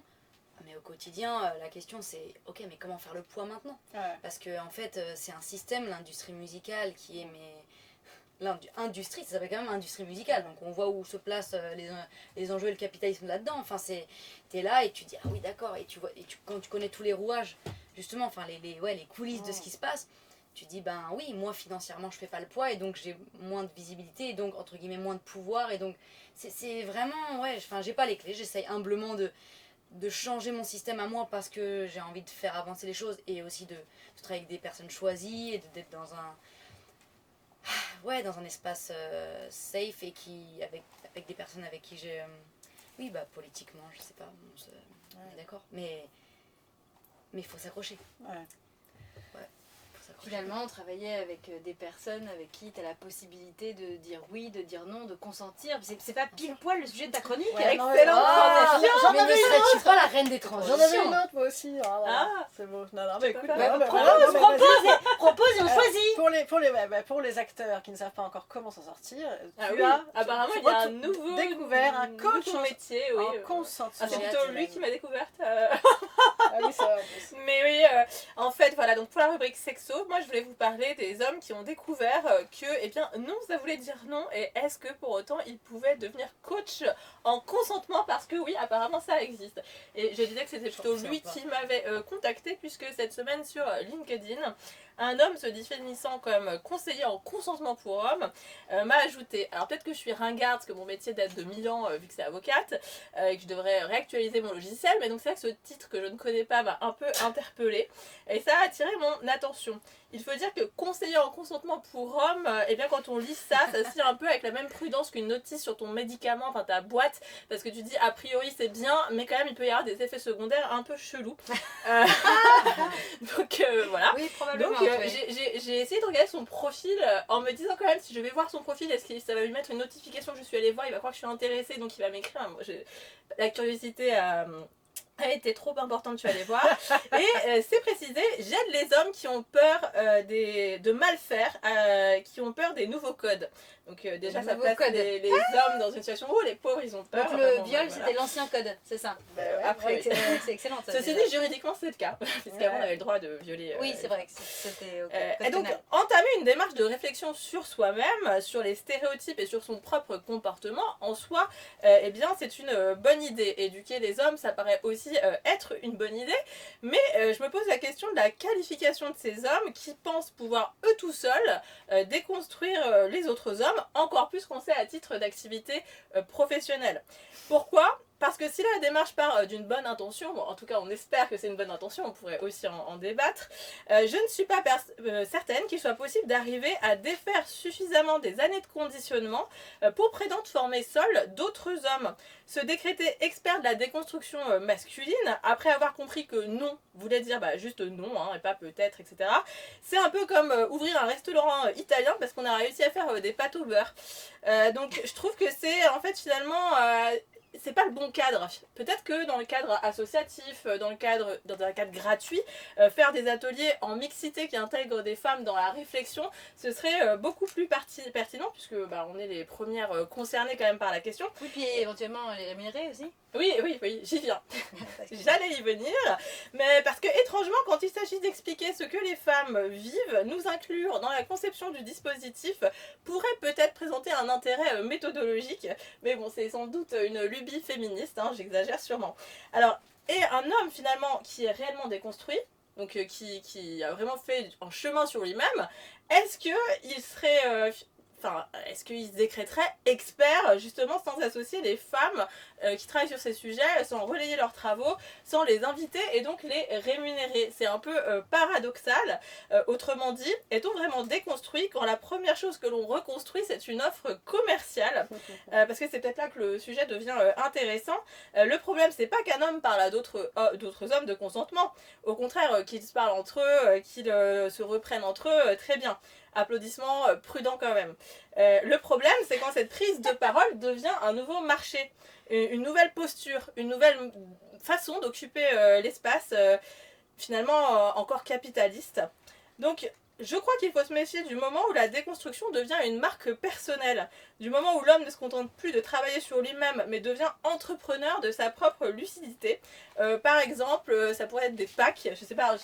Mais au quotidien, la question c'est ok, mais comment faire le poids maintenant? Ouais. Parce que en fait, c'est un système, l'industrie musicale, qui est industrie, ça s'appelle quand même industrie musicale. Donc on voit où se placent les enjeux et le capitalisme là-dedans. Enfin, t'es là et tu dis ah oui d'accord. Et tu vois, quand tu connais tous les rouages, justement, enfin les coulisses de ce qui se passe. Tu dis ben oui, moi financièrement je fais pas le poids et donc j'ai moins de visibilité et donc entre guillemets moins de pouvoir et donc c'est vraiment ouais, enfin j'ai pas les clés, j'essaye humblement de changer mon système à moi parce que j'ai envie de faire avancer les choses et aussi de travailler avec des personnes choisies et d'être dans un ouais, dans un espace safe et avec des personnes avec qui j'ai oui bah politiquement, je sais pas, on est d'accord, mais il faut s'accrocher. Ouais. Finalement, travailler avec des personnes avec qui tu as la possibilité de dire oui, de dire non, de consentir. C'est pas pile poil le sujet de ta chronique. Ouais, non, Excellent. Ah, J'en mais avais ne une serais-tu pas la reine des J'en avais transitions? une autre, moi aussi. Ah, voilà. Ah. C'est beau. Non, non, mais écoute, pas. non, mais propose, voilà, non, mais vas-y. propose et on choisit. Pour les acteurs qui ne savent pas encore comment s'en sortir, Ah tu oui, as apparemment il y a un nouveau découvert un coach nouveau métier, oui. en consentement. Ah, c'est J'ai plutôt hâte, lui là. qui m'a découverte. Ah oui, ça va. Mais oui, en fait, voilà, donc pour la rubrique sexo, moi je voulais vous parler des hommes qui ont découvert que, eh bien, non, ça voulait dire non, et est-ce que pour autant ils pouvaient devenir coach en consentement, parce que oui, apparemment ça existe. Et je disais que c'était plutôt lui qui m'avait contacté, puisque cette semaine sur LinkedIn, un homme se définissant comme conseiller en consentement pour hommes m'a ajouté. Alors peut-être que je suis ringarde, parce que mon métier date de 1000 ans, vu que c'est avocate, et que je devrais réactualiser mon logiciel, mais donc c'est vrai que ce titre que je ne connais pas m'a un peu interpellée, et ça a attiré mon attention. Il faut dire que conseiller en consentement pour hommes, eh bien quand on lit ça, ça se lit un peu avec la même prudence qu'une notice sur ton médicament, enfin ta boîte, parce que tu dis a priori c'est bien, mais quand même il peut y avoir des effets secondaires un peu chelous. Donc voilà. Oui, probablement. Donc j'ai essayé de regarder son profil en me disant quand même si je vais voir son profil, est-ce que ça va lui mettre une notification que je suis allée voir, il va croire que je suis intéressée, donc il va m'écrire. Moi, la curiosité a été trop importante, tu vas aller voir. Et c'est précisé, j'aide les hommes qui ont peur de mal faire, qui ont peur des nouveaux codes. Donc déjà ça nouveaux place codes. les hommes dans une situation où les pauvres ils ont peur. Donc le Bon, viol, voilà. c'était l'ancien code, c'est ça. Bah ouais. Après, oui. C'est excellent. Ça, Ceci déjà. dit, juridiquement c'est le cas, puisqu'avant on avait le droit de violer. Oui, c'est vrai que c'était au code Et donc, pénal. entamer une démarche de réflexion sur soi-même, sur les stéréotypes et sur son propre comportement, en soi, eh bien, c'est une bonne idée. Éduquer les hommes, ça paraît aussi être une bonne idée, mais je me pose la question de la qualification de ces hommes qui pensent pouvoir, eux tout seuls, déconstruire les autres hommes, encore plus qu'on sait à titre d'activité professionnelle. Pourquoi ? Parce que si la démarche part d'une bonne intention, bon, en tout cas on espère que c'est une bonne intention, on pourrait aussi en débattre, je ne suis pas certaine qu'il soit possible d'arriver à défaire suffisamment des années de conditionnement pour prétendre former seul d'autres hommes. Se décréter expert de la déconstruction masculine, après avoir compris que non voulait dire juste non, hein, et pas peut-être, etc. C'est un peu comme ouvrir un restaurant italien parce qu'on a réussi à faire des pâtes au beurre. Donc je trouve que c'est en fait finalement... c'est pas le bon cadre. Peut-être que dans le cadre associatif, dans un cadre gratuit, faire des ateliers en mixité qui intègrent des femmes dans la réflexion, ce serait beaucoup plus pertinent, puisque on est les premières concernées quand même par la question. Oui, puis éventuellement les rémunérer aussi. Oui, j'y viens. J'allais y venir, mais parce que étrangement, quand il s'agit d'expliquer ce que les femmes vivent, nous inclure dans la conception du dispositif pourrait peut-être présenter un intérêt méthodologique, mais bon, c'est sans doute une lubie féministe, hein, j'exagère sûrement. Alors, et un homme finalement qui est réellement déconstruit, donc qui a vraiment fait un chemin sur lui-même, est-ce qu'il serait... est-ce qu'ils se décréteraient experts justement sans associer les femmes qui travaillent sur ces sujets, sans relayer leurs travaux, sans les inviter et donc les rémunérer? C'est un peu paradoxal. Autrement dit, est-on vraiment déconstruit quand la première chose que l'on reconstruit c'est une offre commerciale? Parce que c'est peut-être là que le sujet devient intéressant. Le problème c'est pas qu'un homme parle à d'autres hommes de consentement. Au contraire, qu'ils se parlent entre eux, qu'ils se reprennent entre eux, très bien. Applaudissements prudents quand même. Le problème, c'est quand cette prise de parole devient un nouveau marché, une nouvelle posture, une nouvelle façon d'occuper l'espace, finalement encore capitaliste. Donc, je crois qu'il faut se méfier du moment où la déconstruction devient une marque personnelle, du moment où l'homme ne se contente plus de travailler sur lui-même, mais devient entrepreneur de sa propre lucidité. Par exemple, ça pourrait être des packs, je sais pas,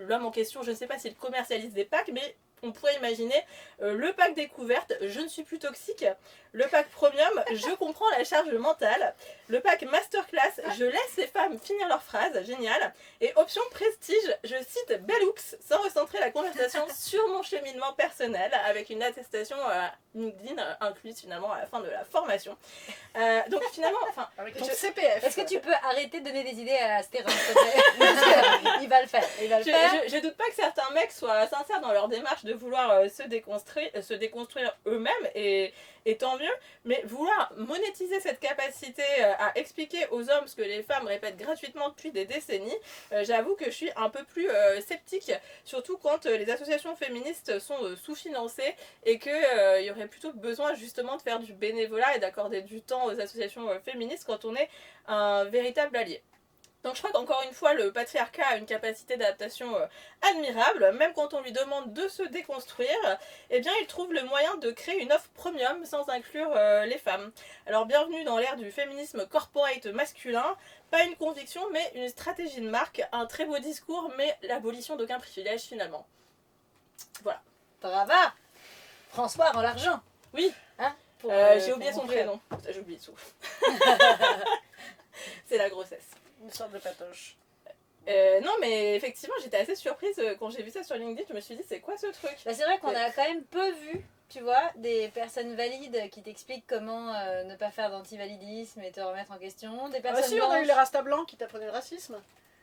l'homme en question, je ne sais pas s'il commercialise des packs, mais on pourrait imaginer le pack découverte, je ne suis plus toxique, le pack premium, je comprends la charge mentale, le pack masterclass, je laisse les femmes finir leurs phrases, génial, et option prestige, je cite Bellux sans recentrer la conversation sur mon cheminement personnel avec une attestation LinkedIn incluse finalement à la fin de la formation. Donc finalement, avec ton CPF. Est-ce que tu peux arrêter de donner des idées à Stéphane, s'il te plaît? Il va le faire. Je doute pas que certains mecs soient sincères dans leur démarche de vouloir se déconstruire eux-mêmes et tant mieux, mais vouloir monétiser cette capacité à expliquer aux hommes ce que les femmes répètent gratuitement depuis des décennies, j'avoue que je suis un peu plus sceptique, surtout quand les associations féministes sont sous-financées et qu'il y aurait plutôt besoin justement de faire du bénévolat et d'accorder du temps aux associations féministes quand on est un véritable allié. Donc je crois qu'encore une fois, le patriarcat a une capacité d'adaptation admirable. Même quand on lui demande de se déconstruire, eh bien il trouve le moyen de créer une offre premium sans inclure les femmes. Alors bienvenue dans l'ère du féminisme corporate masculin. Pas une conviction, mais une stratégie de marque. Un très beau discours, mais l'abolition d'aucun privilège finalement. Voilà. Bravo. François rend l'argent. Oui. Hein, j'ai oublié son prénom. J'ai oublié tout. C'est la grossesse. Une sorte de patoche. Non, mais effectivement, j'étais assez surprise quand j'ai vu ça sur LinkedIn. Je me suis dit, c'est quoi ce truc? Bah, c'est vrai qu'on a quand même peu vu, tu vois, des personnes valides qui t'expliquent comment ne pas faire d'antivalidisme et te remettre en question. Des personnes Si, on a eu les Rasta blancs qui t'apprenaient le racisme.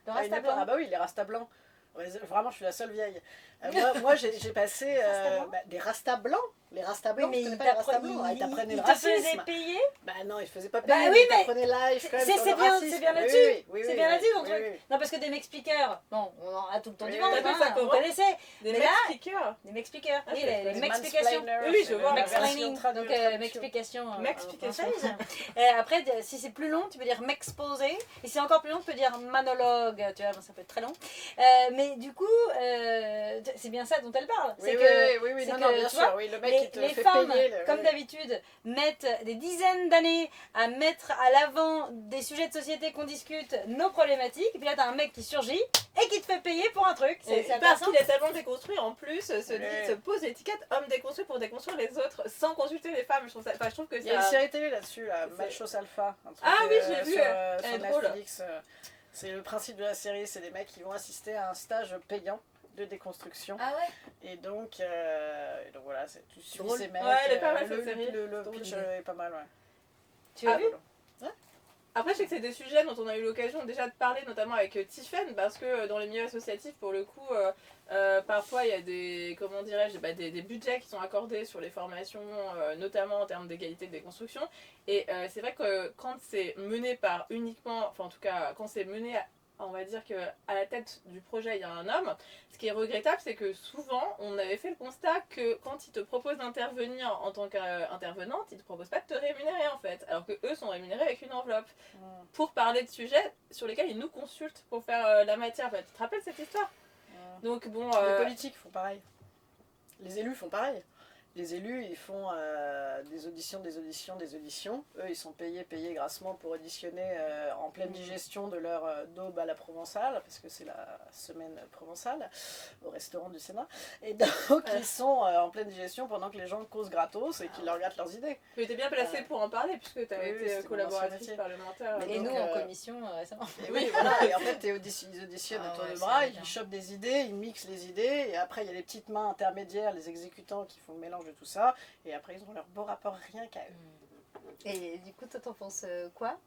Le À une Rasta époque- blanc. Ah bah oui, les Rasta blancs. Ouais, vraiment, je suis la seule vieille. Moi j'ai passé des Rasta blancs. Les Rasta blancs, Oui, tu mais connais pas les Rasta blancs. Ils t'apprenaient le te faisaient racisme. payer. Bah non, ils faisaient pas Bah payer, oui, ils mais t'apprenaient live quand même c'est sur le bien- racisme. c'est bien Oui, là-dessus. oui, C'est oui, bien oui, là-dessus ton oui, truc. oui. Non, parce que des mex-speakers, bon, on en a tout le temps Oui, du oui, monde, t'appelles ça on comment? connaissait. Des Mais mecs là, speakers. des mex-speakers, Ah, oui, je les connais. mex-explications. Oui, je vois. Mex-planning, Version donc traduction. m'explication. M'explication. Et après, si c'est plus long, tu peux dire m'exposer. Et si c'est encore plus long, tu peux dire monologue. Tu vois, ça peut être très long. Mais du coup, c'est bien ça dont elle parle. Oui, C'est oui, que, oui, oui, c'est non, que, non, bien tu vois, sûr, oui, le mec qui te les fait femmes, payer. comme d'habitude, mettent des dizaines d'années à mettre à l'avant des sujets de société qu'on discute, nos problématiques. Et puis là, t'as un mec qui surgit et qui te fait payer pour un truc. Et C'est parce intéressant. qu'il est tellement déconstruit, en plus, Ouais. se pose l'étiquette homme déconstruit pour déconstruire les autres sans consulter les femmes. Je trouve que Il y a une ça... série télé là-dessus, là, C'est- Machos Alpha. un truc, Ah oui, j'ai vu, Sur, elle sur est drôle. Netflix. C'est le principe de la série, c'est des mecs qui vont assister à un stage payant de déconstruction. Ah ouais. Et donc voilà, tu suis Drôle. ces mecs. Ouais, elle est pas mal, le cette série. le Drôle pitch idée. est pas mal, ouais. Tu as vu? Après, je sais que c'est des sujets dont on a eu l'occasion déjà de parler, notamment avec Tiffen, parce que dans les milieux associatifs, pour le coup, parfois il y a des, comment dirais-je, des budgets qui sont accordés sur les formations, notamment en termes d'égalité de déconstruction. Et c'est vrai que quand c'est mené par uniquement, enfin en tout cas, quand c'est mené on va dire qu'à la tête du projet, il y a un homme. Ce qui est regrettable, c'est que souvent, on avait fait le constat que quand ils te proposent d'intervenir en tant qu'intervenante, ils ne te proposent pas de te rémunérer en fait. Alors que eux sont rémunérés avec une enveloppe pour parler de sujets sur lesquels ils nous consultent pour faire la matière. Bah, tu te rappelles cette histoire? Donc bon... Les politiques font pareil. Les élus font pareil. Les élus, ils font des auditions. Eux, ils sont payés grassement pour auditionner en pleine digestion de leur daube à la provençale, parce que c'est la semaine provençale au restaurant du Sénat. Et donc, ils sont en pleine digestion pendant que les gens causent gratos et qu'ils leur gâtent leurs idées. Tu étais bien placée pour en parler, puisque tu avais oui, été c'était mon collaboratrice ancien métier. parlementaire. Et donc, nous, en commission, récemment. Et oui, voilà, et en fait, ils auditionnent Ah à tour ouais, de c'est bras, bien. ils chopent des idées, ils mixent les idées, et après, il y a les petites mains intermédiaires, les exécutants qui font le mélange de tout ça, et après, ils ont leur beau rapport rien qu'à eux. Et du coup, toi, t'en penses quoi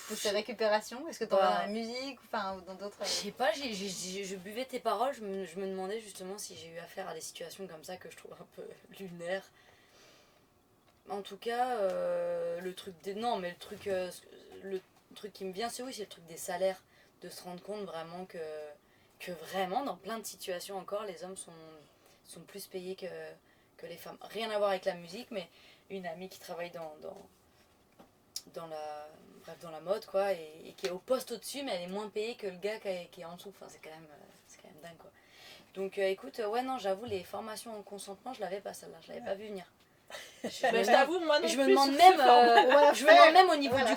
de ces récupérations? Est-ce que t'en vas dans la musique ou dans d'autres... Je sais pas, je buvais tes paroles, je me demandais justement si j'ai eu affaire à des situations comme ça que je trouve un peu lunaires. En tout cas, le truc des... Non, mais le truc qui me vient, c'est le truc des salaires, de se rendre compte vraiment que vraiment, dans plein de situations encore, les hommes sont plus payés que les femmes. Rien à voir avec la musique, mais une amie qui travaille dans la mode, quoi, et qui est au poste au-dessus, mais elle est moins payée que le gars qui est en dessous. Enfin, c'est quand même dingue, quoi. Donc, écoute, ouais, non, j'avoue, les formations en consentement, je l'avais pas, celle-là, je l'avais pas vu venir. Je t'avoue, moi non Je plus. me demande sur même, ce format. je me demande même au niveau On va du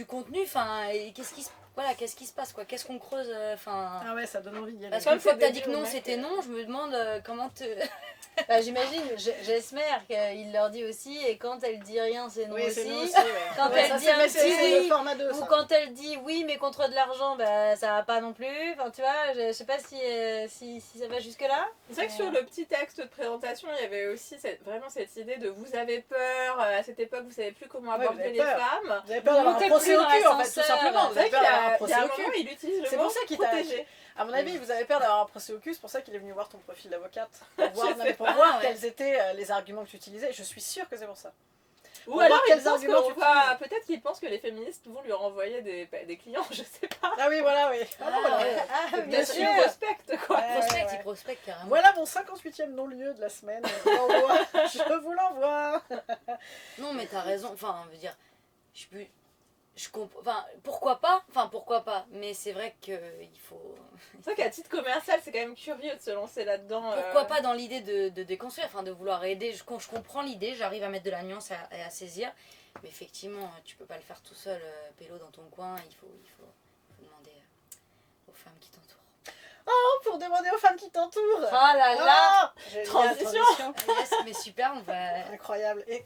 la contenu, faire. enfin, qu'est-ce qui se passe, quoi, qu'est-ce qu'on creuse, enfin. Ah ouais, ça donne envie d'y aller. Parce Comme qu'une fois c'est que t'as début dit que au non, mec, c'était non, je me demande comment te. Bah, j'imagine, j'espère qu'il leur dit aussi, et quand elle dit rien, c'est non Oui, aussi. c'est nous aussi, ouais. Quand Ouais, elle ça, dit c'est- un mais petit c'est oui, le format 2, ou ça. quand elle dit oui, mais contre de l'argent, bah ça va pas non plus. Enfin, tu vois, je sais pas si ça va jusque-là. C'est vrai que sur le petit texte de présentation, il y avait aussi vraiment cette idée de vous avez peur, à cette époque vous savez plus comment Ouais, vous aborder avez les peur. femmes. Vous avez peur d'avoir un Montez procès plus au dans cul, en fait, tout l'ascenseur. simplement. Vous C'est avez vrai peur qu'il y d'avoir un a procès un au moment, cul. il utilise le C'est mot pour ça qu'il t'a... protégé. À mon avis, vous avez peur d'avoir un procès au cul, c'est pour ça qu'il est venu voir ton profil d'avocate. Pour voir, sais pour pas, voir ouais. quels étaient les arguments que tu utilisais. Je suis sûre que c'est pour ça. Ou Pour alors voir il quels pense arguments qu'on tu va... Peut-être qu'il pense que les féministes vont lui renvoyer des clients, je sais pas. Ah oui, voilà, oui. Ah, non, voilà. Ah, Bien Ils sûr. prospectent quoi. Ouais, Prospect, ouais. il prospecte carrément. Voilà mon 58e non-lieu de la semaine. Je vous l'envoie. Je vous l'envoie. Non, mais t'as raison. Enfin, je veux dire, pourquoi pas. Mais c'est vrai que il faut. C'est vrai qu'à titre commercial, c'est quand même curieux de se lancer là-dedans. Pourquoi pas dans l'idée de déconstruire, enfin de vouloir aider. Je comprends l'idée, j'arrive à mettre de la nuance et à saisir. Mais effectivement, tu peux pas le faire tout seul, pélo dans ton coin. Il faut demander aux femmes qui t'entourent. Pour demander aux femmes qui t'entourent. Oh là là. Génial, Transition. Yes, mais super, on va. Incroyable. Et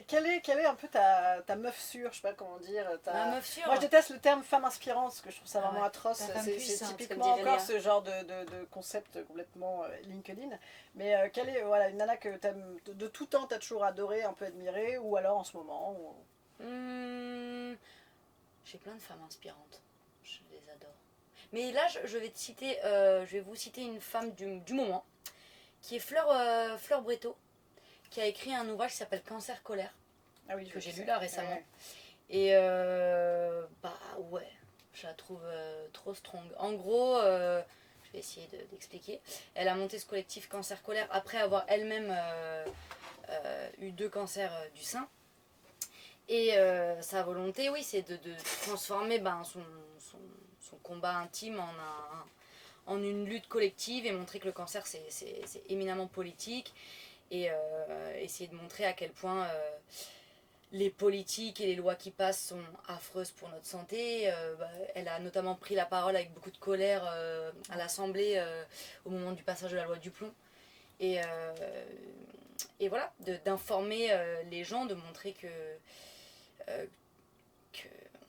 quelle est un peu ta meuf sûre, je sais pas comment dire. Ma meuf sûre. Moi je déteste le terme femme inspirante parce que je trouve ça Ah vraiment ouais. atroce. La femme C'est puissante, typiquement comme dirait encore Léa. ce genre de concept complètement LinkedIn. Mais quelle est une nana que t'aimes de tout temps, t'as toujours adoré, un peu admiré, ou alors en ce moment J'ai plein de femmes inspirantes. Je les adore. Mais là, je vais vous citer une femme du moment, qui est Fleur Breteau, qui a écrit un ouvrage qui s'appelle Cancer Colère, Ah oui, que je j'ai sais. lu là récemment. Ouais. Et bah ouais, je la trouve trop strong. En gros, je vais essayer d'expliquer. Elle a monté ce collectif Cancer Colère après avoir elle-même eu 2 cancers du sein. Et sa volonté, oui, c'est de transformer son combat intime en une lutte collective et montrer que le cancer, c'est éminemment politique. Et essayer de montrer à quel point les politiques et les lois qui passent sont affreuses pour notre santé. Elle a notamment pris la parole avec beaucoup de colère à l'Assemblée au moment du passage de la loi du plomb. Et voilà, d'informer les gens, de montrer que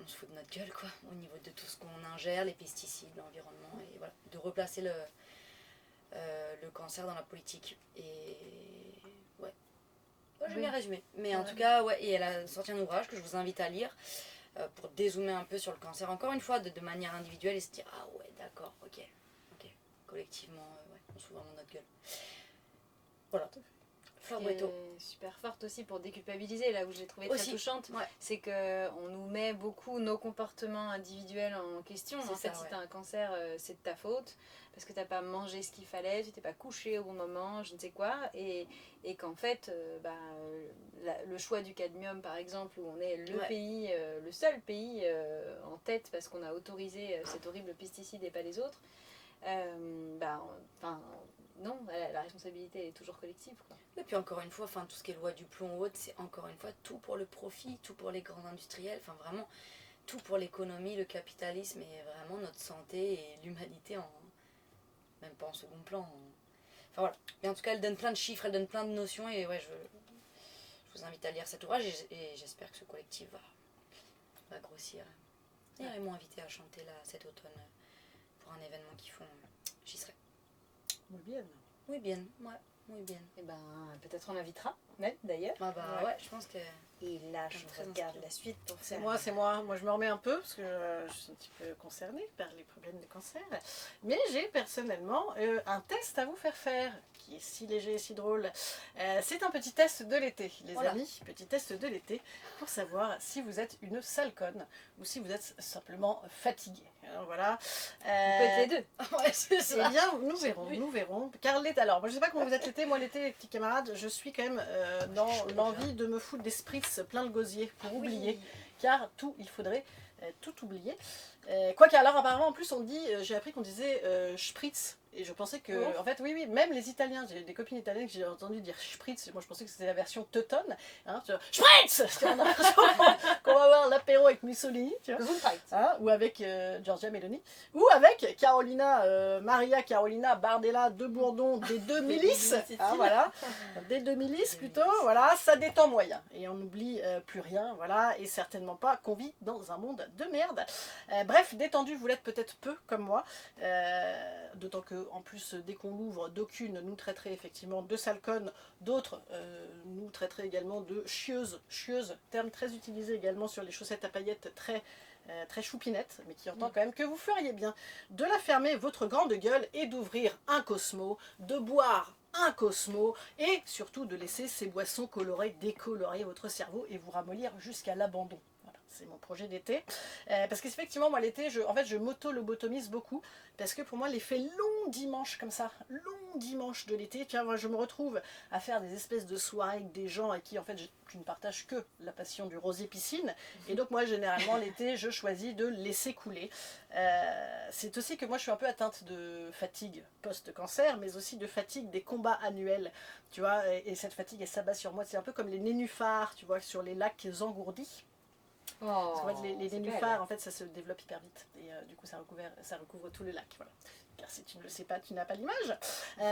on se fout de notre gueule, quoi, au niveau de tout ce qu'on ingère, les pesticides, l'environnement, et voilà, de replacer le cancer dans la politique. Et ouais, j'ai bien résumé. Mais en tout cas, ouais, et elle a sorti un ouvrage que je vous invite à lire pour dézoomer un peu sur le cancer, encore une fois, de manière individuelle, et se dire, ah ouais, d'accord, ok, collectivement, ouais, on se fout vraiment de notre gueule. Voilà. Fleur Breteau. Qui est super forte aussi pour déculpabiliser, là où je l'ai trouvée très Aussi. touchante, Ouais. c'est qu'on nous met beaucoup nos comportements individuels en question. C'est En fait, ça, si ouais. tu as un cancer, c'est de ta faute, parce que tu n'as pas mangé ce qu'il fallait, tu t'es pas couché au bon moment, je ne sais quoi, et qu'en fait, le choix du cadmium, par exemple, où on est le Ouais. pays, le seul pays en tête, parce qu'on a autorisé cet horrible pesticide et pas les autres, non, la responsabilité est toujours collective, quoi. Et puis encore une fois, enfin, tout ce qui est loi du plomb ou autre, c'est encore une fois tout pour le profit, tout pour les grands industriels, enfin vraiment tout pour l'économie, le capitalisme et vraiment notre santé et l'humanité même pas en second plan. Enfin voilà. Mais en tout cas, elle donne plein de chiffres, elle donne plein de notions et ouais, je vous invite à lire cet ouvrage et j'espère que ce collectif va grossir. Et ils m'ont invité à chanter là cet automne pour un événement qu'ils font. J'y serai. Muy bien. Oui, bien. Ouais, oui, bien. Et ben, peut-être on invitera Ned, d'ailleurs. Ah bah ouais, je pense que... Et là, je Très regarde inspirant. la suite pour C'est faire... moi, c'est moi. Moi, je me remets un peu parce que je suis un petit peu concernée par les problèmes de cancer. Mais j'ai personnellement un test à vous faire, qui est si léger et si drôle. C'est un petit test de l'été, les Voilà. amis. Petit test de l'été pour savoir si vous êtes une sale conne ou si vous êtes simplement fatigué. Alors, voilà. On peut être les deux. ouais, c'est Eh ça. bien, nous verrons. Car l'été, alors, moi, je sais pas comment vous êtes l'été. Moi, l'été, les petits camarades, je suis quand même dans l'envie de me foutre des spritz plein de gosier pour oublier. Car il faudrait tout oublier. Quoi qu'alors, apparemment, en plus, on dit, j'ai appris qu'on disait spritz. Et je pensais que, Oh. en fait, oui, même les Italiens, j'ai des copines italiennes que j'ai entendu dire spritz. Moi, je pensais que c'était la version teutonne. Hein, tu vois, spritz. Parce qu'on a l'impression qu'on va avoir l'apéro avec Mussolini, tu vois. Gesundheit. Hein, ou avec Giorgia Meloni, ou avec Maria Carolina Bardella de Bourdon des deux milices, hein, voilà, des deux milices plutôt, voilà, ça détend moyen, et on n'oublie plus rien, voilà, et certainement pas qu'on vit dans un monde de merde. Bref, détendu, vous l'êtes peut-être peu comme moi, d'autant que en plus dès qu'on l'ouvre, d'aucunes nous traiteraient effectivement de sale conne, d'autres nous traiteraient également de chieuse, terme très utilisé également sur les chaussettes à paillettes très choupinette, mais qui entend quand même que vous feriez bien de la fermer votre grande gueule et d'ouvrir un Cosmo, de boire un Cosmo et surtout de laisser ces boissons colorées décolorer votre cerveau et vous ramollir jusqu'à l'abandon. Voilà, c'est mon projet d'été. Parce qu'effectivement, moi l'été, je m'auto-lobotomise beaucoup parce que pour moi, l'effet long dimanche comme ça, long dimanche de l'été, tiens, moi je me retrouve à faire des espèces de soirées avec des gens avec qui en fait je ne partage que la passion du rosé piscine. Et donc moi généralement l'été je choisis de laisser couler. C'est aussi que moi je suis un peu atteinte de fatigue post-cancer, mais aussi de fatigue des combats annuels. Tu vois, et cette fatigue elle s'abat sur moi. C'est un peu comme les nénuphars, tu vois, sur les lacs engourdis. Parce qu'en fait, les nénuphars, en fait, ça se développe hyper vite. Et du coup, ça recouvre tout le lac. Voilà. Car si tu ne le sais pas, tu n'as pas l'image.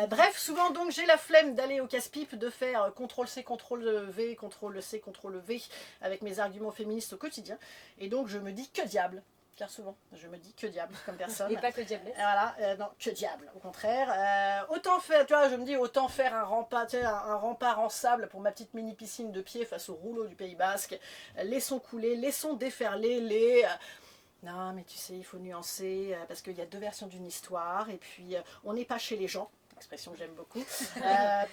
Bref, souvent, donc, j'ai la flemme d'aller au casse-pipe, de faire CTRL-C, CTRL-V, CTRL-C, CTRL-V avec mes arguments féministes au quotidien. Et donc, je me dis que diable. Car souvent, je me dis que diable comme personne. Et pas que diablesse. Voilà, non, que diable, au contraire. Autant faire, tu vois, je me dis, autant faire un rempart, tu sais, un rempart en sable pour ma petite mini piscine de pied face au rouleau du Pays Basque. Laissons couler, laissons déferler les... Non, mais tu sais, il faut nuancer, parce qu'il y a deux versions d'une histoire, et puis on n'est pas chez les gens. Expression que j'aime beaucoup.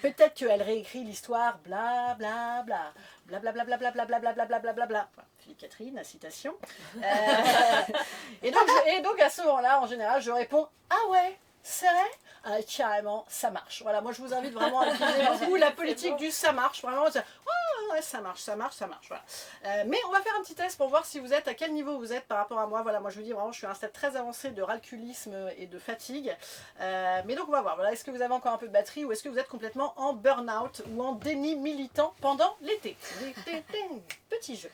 Peut-être qu'elle réécrit l'histoire, bla bla bla, bla bla bla bla bla bla bla bla bla bla bla bla bla. Philippe Catherine, citation. Et donc à ce moment-là, en général, je réponds ah ouais, c'est vrai, carrément, ça marche. Voilà, moi je vous invite vraiment à utiliser beaucoup la politique du ça marche, vraiment. Ouais, ça marche. Voilà. Mais on va faire un petit test pour voir si vous êtes, à quel niveau vous êtes par rapport à moi. Voilà, moi je vous dis vraiment, je suis à un stade très avancé de ralculisme et de fatigue. Mais donc on va voir, voilà, est-ce que vous avez encore un peu de batterie ou est-ce que vous êtes complètement en burn-out ou en déni militant pendant l'été. Petit jeu.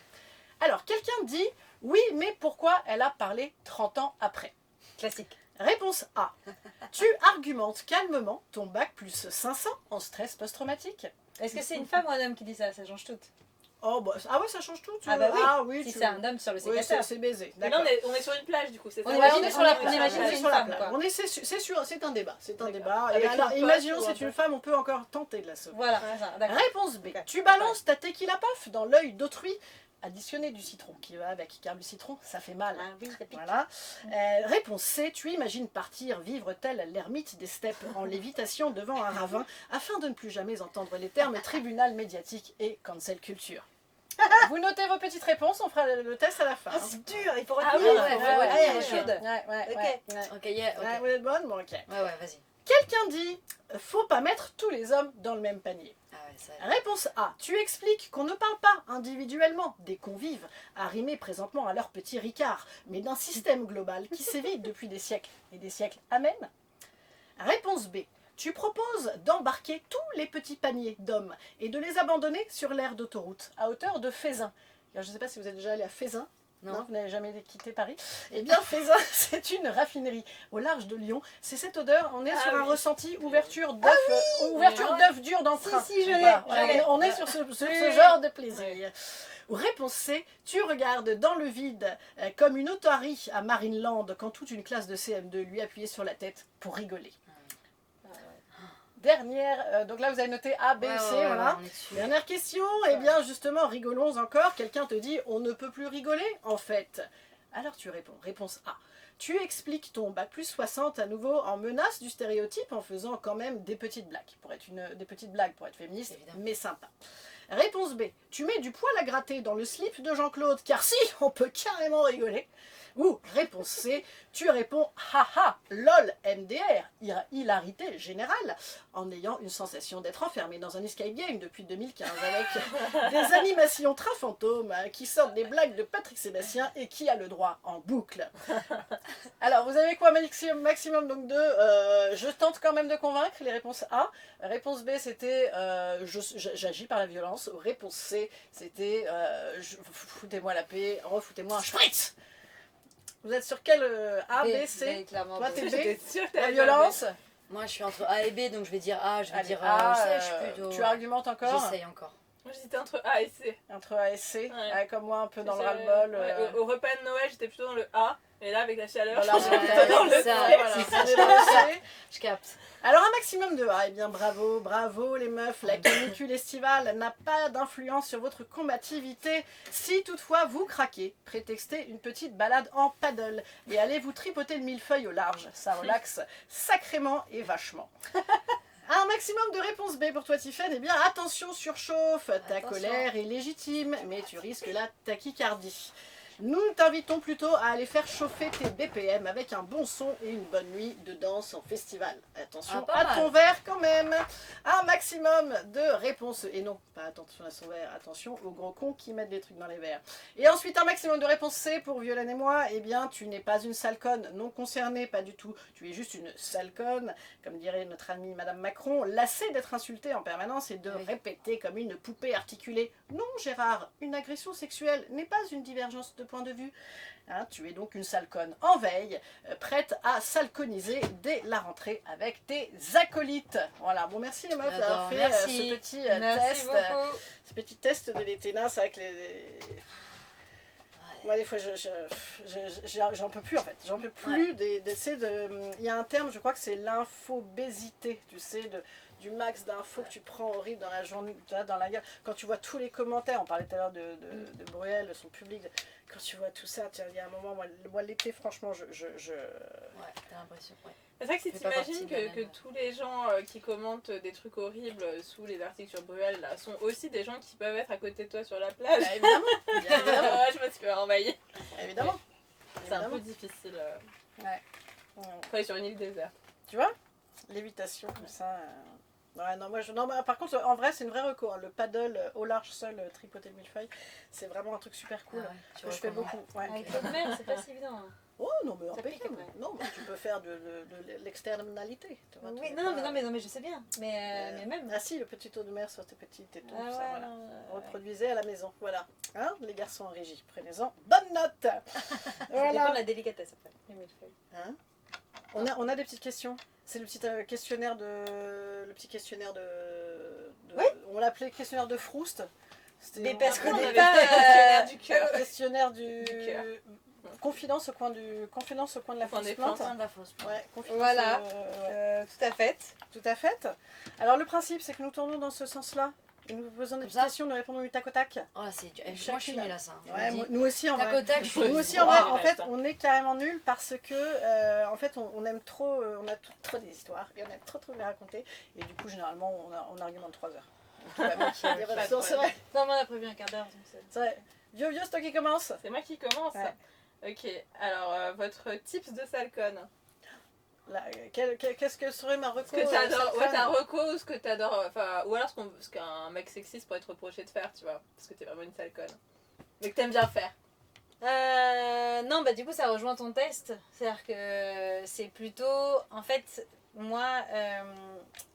Alors, quelqu'un dit, oui, mais pourquoi elle a parlé 30 ans après? Classique. Réponse A. Tu argumentes calmement ton bac plus 500 en stress post-traumatique. Est-ce que c'est une femme ou un homme qui dit ça? Ça change tout. Oh, bah, ah ouais, ça change tout. Ah bah oui, oui, si tu- c'est un homme sur le Oui, sécateur. c'est baisé. Mais là, D'accord. on est sur une plage du coup, c'est On ça. imagine Ouais, sur la- plage, on imagine on est c'est sur une la femme, plage. quoi. C'est sûr, c'est un débat. C'est un D'accord. débat. Et Avec alors, une pote imaginons ou un c'est une pote. femme, on peut encore tenter de la sauver. Voilà, c'est ça, d'accord. Réponse B. Ok. Tu balances ta tequila puff dans l'œil d'autrui. Additionner du citron qui va avec, car le citron, ça fait mal. Ah oui, ça pique. Voilà. Réponse C. Tu imagines partir vivre tel l'ermite des steppes en lévitation devant un ravin afin de ne plus jamais entendre les termes tribunal médiatique et cancel culture. Vous notez vos petites réponses, on fera le test à la fin. Ah, c'est dur, il faut Ah retenir. oui, Ouais, faut ouais, retenir. ouais, Ouais, chaude. Ouais. Ok, yeah, ok. Ouais, vous êtes bonne? Bon, ok. Ouais, vas-y. Quelqu'un dit, faut pas mettre tous les hommes dans le même panier. Ah ouais, ça... Réponse A. Tu expliques qu'on ne parle pas individuellement des convives, arrimés présentement à leur petit ricard, mais d'un système global qui sévit depuis des siècles et des siècles. Amen. Réponse B. Tu proposes d'embarquer tous les petits paniers d'hommes et de les abandonner sur l'aire d'autoroute à hauteur de Fézin. Alors, je ne sais pas si vous êtes déjà allé à Fézin. Non, vous n'avez jamais quitté Paris. Eh bien, Fézin, c'est une raffinerie au large de Lyon. C'est cette odeur, on est sur un ressenti ouverture d'œuf dur dans le train. Si, je l'ai. Voilà, je l'ai. on est sur ce genre de plaisir. Réponse C, tu regardes dans le vide comme une otarie à Marineland quand toute une classe de CM2 lui appuyait sur la tête pour rigoler. Dernière, donc là vous avez noté A, B, C, voilà. on est dessus. Dernière question, eh bien justement, rigolons encore. Quelqu'un te dit, on ne peut plus rigoler, en fait. Alors tu réponds, réponse A. Tu expliques ton bac plus 60 à nouveau en menace du stéréotype en faisant quand même des petites blagues. Des petites blagues pour être féministe, Évidemment. mais sympa. Réponse B. Tu mets du poil à gratter dans le slip de Jean-Claude, car si, on peut carrément rigoler. Ou réponse C. Tu réponds haha, lol, MDR, hilarité générale, en ayant une sensation d'être enfermé dans un escape game depuis 2015 avec des animations très fantômes qui sortent des blagues de Patrick Sébastien et qui a le droit en boucle. Alors, vous avez quoi maximum donc de je tente quand même de convaincre, les réponses A. Réponse B, c'était j'agis par la violence. Réponse C, c'était foutez-moi la paix, refoutez-moi un spritz. Vous êtes sur quel A, B, C? clairement. Toi, B. t'es J'étais B? sûre que La t'allais violence? Moi, je suis entre A et B, donc je vais dire A. Je vais Allez, dire A, C, je suis plutôt. tu argumentes encore? J'essaye encore. Moi j'étais entre A et C. Entre A et C, Ouais. ouais, comme moi un peu dans le C'est- ras-le-bol. ouais, au repas de Noël, j'étais plutôt dans le A. Et là, avec la chaleur, Voilà, j'étais ouais, plutôt dans le ça, C. voilà, c'est ça, on est dans le C. Je capte. Alors un maximum de A, eh bien bravo, bravo les meufs, la canicule estivale n'a pas d'influence sur votre combativité. Si toutefois vous craquez, prétextez une petite balade en paddle et allez vous tripoter le millefeuille au large, ça relaxe sacrément et vachement. Un maximum de réponse B pour toi Tiffany, eh bien attention surchauffe, ta Attention. colère est légitime mais tu risques la tachycardie. Nous t'invitons plutôt à aller faire chauffer tes BPM avec un bon son et une bonne nuit de danse en festival. Attention Ah, pas à mal. ton verre quand même. Un maximum de réponses. Et non, pas attention à son verre, attention aux gros cons qui mettent des trucs dans les verres. Et ensuite un maximum de réponses C pour Violaine et moi. Eh bien, tu n'es pas une sale conne, non concernée, pas du tout. Tu es juste une sale conne, comme dirait notre amie Madame Macron, lassée d'être insultée en permanence et de Oui. répéter comme une poupée articulée. Non Gérard, une agression sexuelle n'est pas une divergence de point de vue. Hein, tu es donc une sale conne en veille, prête à salconiser dès la rentrée avec tes acolytes. Voilà, bon merci les meufs d'avoir J'adore, fait merci. ce petit Merci test. beaucoup. Ce petit test de l'été c'est vrai que moi des fois j'en peux plus en fait, j'en peux plus il y a un terme, je crois que c'est l'infobésité, tu sais, du max d'infos que tu prends horrible dans la journée, dans la gueule, quand tu vois tous les commentaires, on parlait tout à l'heure de Bruel, de son public, quand tu vois tout ça, il y a un moment, moi l'été franchement Ouais, t'as l'impression. Ouais. C'est vrai que si Ça fait pas t'imagines partie de la que même. tous les gens qui commentent des trucs horribles sous les articles sur Bruel là, sont aussi des gens qui peuvent être à côté de toi sur la plage. Bah, évidemment, bien évidemment, Ouais, je me suis fait envahir. évidemment. C'est un peu Évidemment. difficile. Ouais. Faut aller sur une île déserte. Tu vois, lévitation comme ça. Ouais, non, mais par contre, en vrai, c'est une vraie reco. Hein. Le paddle au large seul, tripoter le millefeuille, c'est vraiment un truc super cool. Ah ouais, tu que je fais recommandes. beaucoup. Ouais. Avec l'eau de mer, c'est pas si évident. hein. Oh non, mais Ça pique impeccable. après. Non, mais tu peux faire de l'externalité. tu vois, tu Oui, mets non, pas- mais je sais bien. Mais même. Ah si, le petit eau de mer sur tes petites tétons, Ah tout ça, ouais, voilà. non, Reproduisez à la maison, voilà. Hein, les garçons en régie, prenez-en bonne note. Ça dépend Voilà. de la délicatesse après. les millefeuilles. Hein, on a des petites questions. C'est le petit questionnaire de... Oui. On l'appelait questionnaire de Froust. Mais parce qu'on On n'est avait pas. fait le questionnaire du cœur. Questionnaire du cœur. confidence au coin de la Au coin fausse des plante. plantes. Fin de la fausse. Ouais, confidence, Voilà. ouais. Tout à fait. Tout à fait. Alors le principe, c'est que nous tournons dans ce sens-là. Et nous vous posons des Comme petites ça questions, nous répondons du tac au tac. Oh, c'est du. Moi, je suis Chacune. nulle à ça. je vous Ouais, le dis. nous aussi en Tac vrai. au tac, je suis Nous nulle. aussi en vrai, Wow. en fait, on est carrément nuls parce que en fait, on aime trop, on a trop des histoires et on aime trop les raconter. Et du coup, généralement, on argumente 3 heures. Donc, vraiment, qui a des Pas de relations, c'est vrai. Non, mais on a prévu un quart d'heure. donc c'est- C'est vrai. Vio, c'est toi qui commence. C'est moi qui commence. Ouais. Ok, alors votre tips de sale conne. Là, qu'est-ce que serait ma reco Ce que t'adores, cette ouais, femme t'as un reco, ce que t'adores, enfin, ou alors ce qu'un mec sexiste pourrait te reprocher de faire, tu vois, parce que t'es vraiment une sale conne. Mais que t'aimes bien faire. Non, bah du coup, ça rejoint ton test. C'est-à-dire que c'est plutôt. En fait, moi,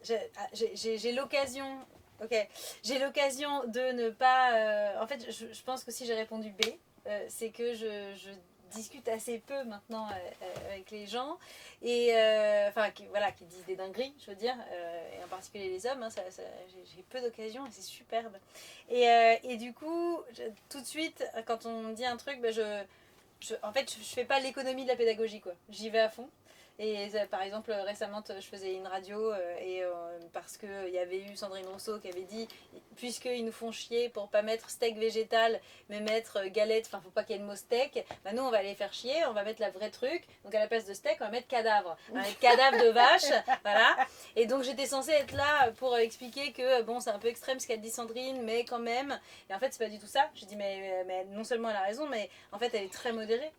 j'ai l'occasion. Ok, j'ai l'occasion de ne pas. En fait, je pense que si j'ai répondu B, c'est que je discute assez peu maintenant avec les gens et enfin voilà, qui disent des dingueries, je veux dire, et en particulier les hommes. Hein, j'ai peu d'occasions et c'est superbe. Et du coup, tout de suite, quand on me dit un truc, ben en fait, je fais pas l'économie de la pédagogie, quoi. J'y vais à fond. Et par exemple, récemment, je faisais une radio parce qu'il y avait eu Sandrine Rousseau qui avait dit puisqu'ils nous font chier pour pas mettre steak végétal, mais mettre galette, enfin, faut pas qu'il y ait le mot steak, bah nous, on va les faire chier, on va mettre la vraie truc. Donc, à la place de steak, on va mettre cadavre. On va mettre cadavre de vache, voilà. Et donc, j'étais censée être là pour expliquer que, bon, c'est un peu extrême ce qu'a dit Sandrine, mais quand même. Et en fait, c'est pas du tout ça. Je dis, mais non seulement elle a raison, mais en fait, elle est très modérée,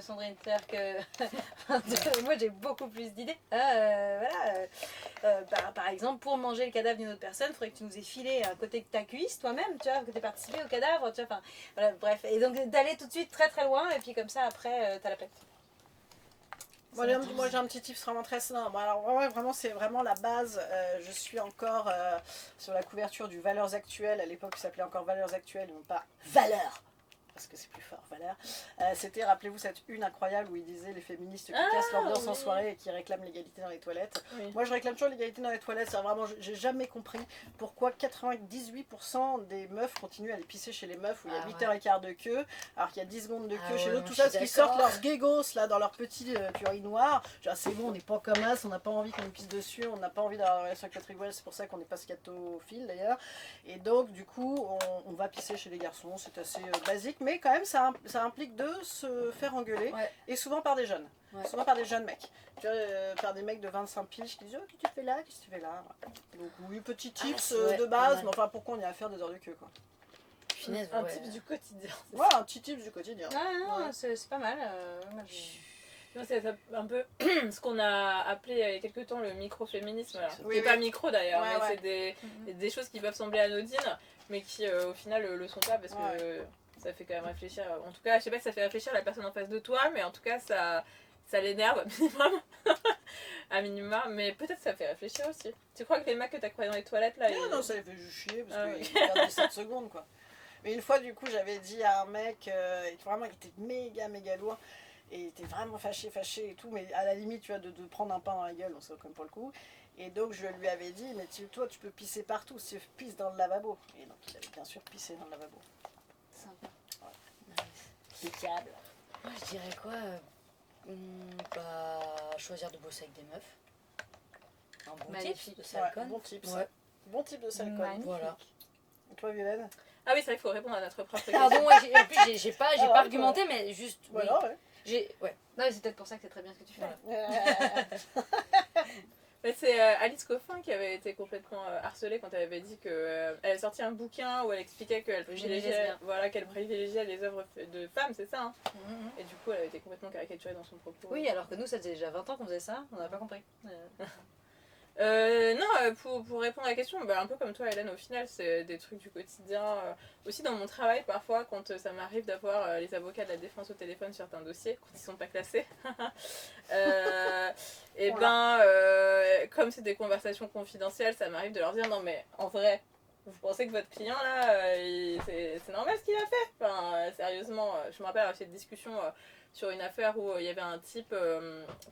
Sandrine. C'est-à-dire que moi, j'ai beaucoup plus d'idées. Par exemple, pour manger le cadavre d'une autre personne, il faudrait que tu nous aies filé à côté de ta cuisse toi-même, tu vois, que tu aies participé au cadavre, tu vois, enfin, voilà, bref. Et donc d'aller tout de suite très très loin, et puis comme ça, après, t'as la paix. Moi j'ai un petit tips vraiment très simple. Bon, alors vraiment c'est vraiment la base. Je suis encore sur la couverture du Valeurs Actuelles. À l'époque, ça s'appelait encore Valeurs Actuelles, non pas Valeurs. Parce que c'est plus fort, Valère. C'était, rappelez-vous, cette une incroyable où il disait les féministes qui cassent l'ambiance en soirée et qui réclament l'égalité dans les toilettes. Oui. Moi, je réclame toujours l'égalité dans les toilettes. C'est vraiment, j'ai jamais compris pourquoi 98% des meufs continuent à aller pisser chez les meufs où il y a 8h15 de queue, alors qu'il y a 10 secondes de queue chez l'autre. Tout ça, parce qu'ils sortent leurs guégos là dans leur petit urinoir. C'est bon, on n'est pas comme as, on n'a pas envie qu'on nous pisse dessus, on n'a pas envie d'avoir une relation avec Patrick Wells, c'est pour ça qu'on n'est pas scatophile d'ailleurs. Et donc, du coup, on va pisser chez les garçons, c'est assez basique. Mais quand même, ça implique de se faire engueuler, et souvent par des jeunes. Souvent par des jeunes mecs. Tu vois, par des mecs de 25 piges qui disent oh, qu'est-ce que tu fais là, qu'est-ce que tu fais là. Donc oui, petit tips de base, mais enfin pourquoi on y a à faire 2 heures de queue quoi. Finesse, un tips du quotidien. Ouais, un petit tips du quotidien. Non, c'est pas mal. C'est un peu ce qu'on a appelé il y a quelques temps le micro-féminisme. Oui, pas micro d'ailleurs, mais c'est des choses qui peuvent sembler anodines, mais qui au final le sont pas parce que ça fait quand même réfléchir. En tout cas, je sais pas si ça fait réfléchir la personne en face de toi, mais en tout cas, ça l'énerve minimum. à minima, mais peut-être ça fait réfléchir aussi. Tu crois que les mecs que t'as croisés dans les toilettes là non, ça les fait juste chier parce qu'ils perdent 17 secondes quoi. Mais une fois, du coup, j'avais dit à un mec, vraiment, il était méga lourd. Et il était vraiment fâché et tout, mais à la limite, tu vois, de prendre un pain dans la gueule, on sait comme pour le coup. Et donc, je lui avais dit, mais toi, tu peux pisser partout, si tu pisses dans le lavabo. Et donc, il avait bien sûr pissé dans le lavabo. Sympa. Ouais. Impeccable. Moi, je dirais quoi choisir de bosser avec des meufs. Un bon type de Salcon. Bon type, ça. Bon type de Salcon. Voilà. Et toi, Violaine? Ah oui, c'est vrai qu'il faut répondre à notre propre question. Pardon, j'ai pas argumenté, mais juste. Voilà, Non, c'est peut-être pour ça que c'est très bien ce que tu fais. Mais c'est Alice Coffin qui avait été complètement harcelée quand elle avait dit qu'elle avait sorti un bouquin où elle expliquait qu'elle privilégiait les œuvres de femmes, c'est ça hein. Et du coup, elle avait été complètement caricaturée dans son propos. Oui, alors que nous, ça faisait déjà 20 ans qu'on faisait ça, on n'a pas compris. Pour répondre à la question, un peu comme toi Hélène, au final c'est des trucs du quotidien, aussi dans mon travail parfois quand ça m'arrive d'avoir les avocats de la défense au téléphone sur certains dossiers, quand ils sont pas classés, comme c'est des conversations confidentielles, ça m'arrive de leur dire non mais en vrai, vous pensez que votre client là, c'est normal ce qu'il a fait, enfin, sérieusement, je me rappelle avoir cette discussion sur une affaire où il y avait un type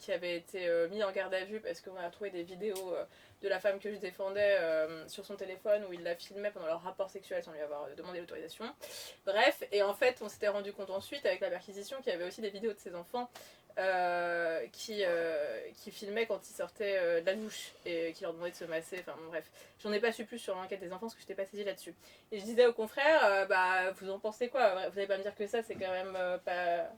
qui avait été mis en garde à vue parce qu'on a trouvé des vidéos de la femme que je défendais sur son téléphone où il la filmait pendant leur rapport sexuel sans lui avoir demandé l'autorisation. Bref, et en fait on s'était rendu compte ensuite avec la perquisition qu'il y avait aussi des vidéos de ses enfants qui filmaient quand ils sortaient de la douche et qui leur demandaient de se masser, enfin bon, bref. J'en ai pas su plus sur l'enquête des enfants parce que je n'étais pas saisie là-dessus. Et je disais aux confrères, vous en pensez quoi? Vous n'allez pas me dire que ça c'est quand même pas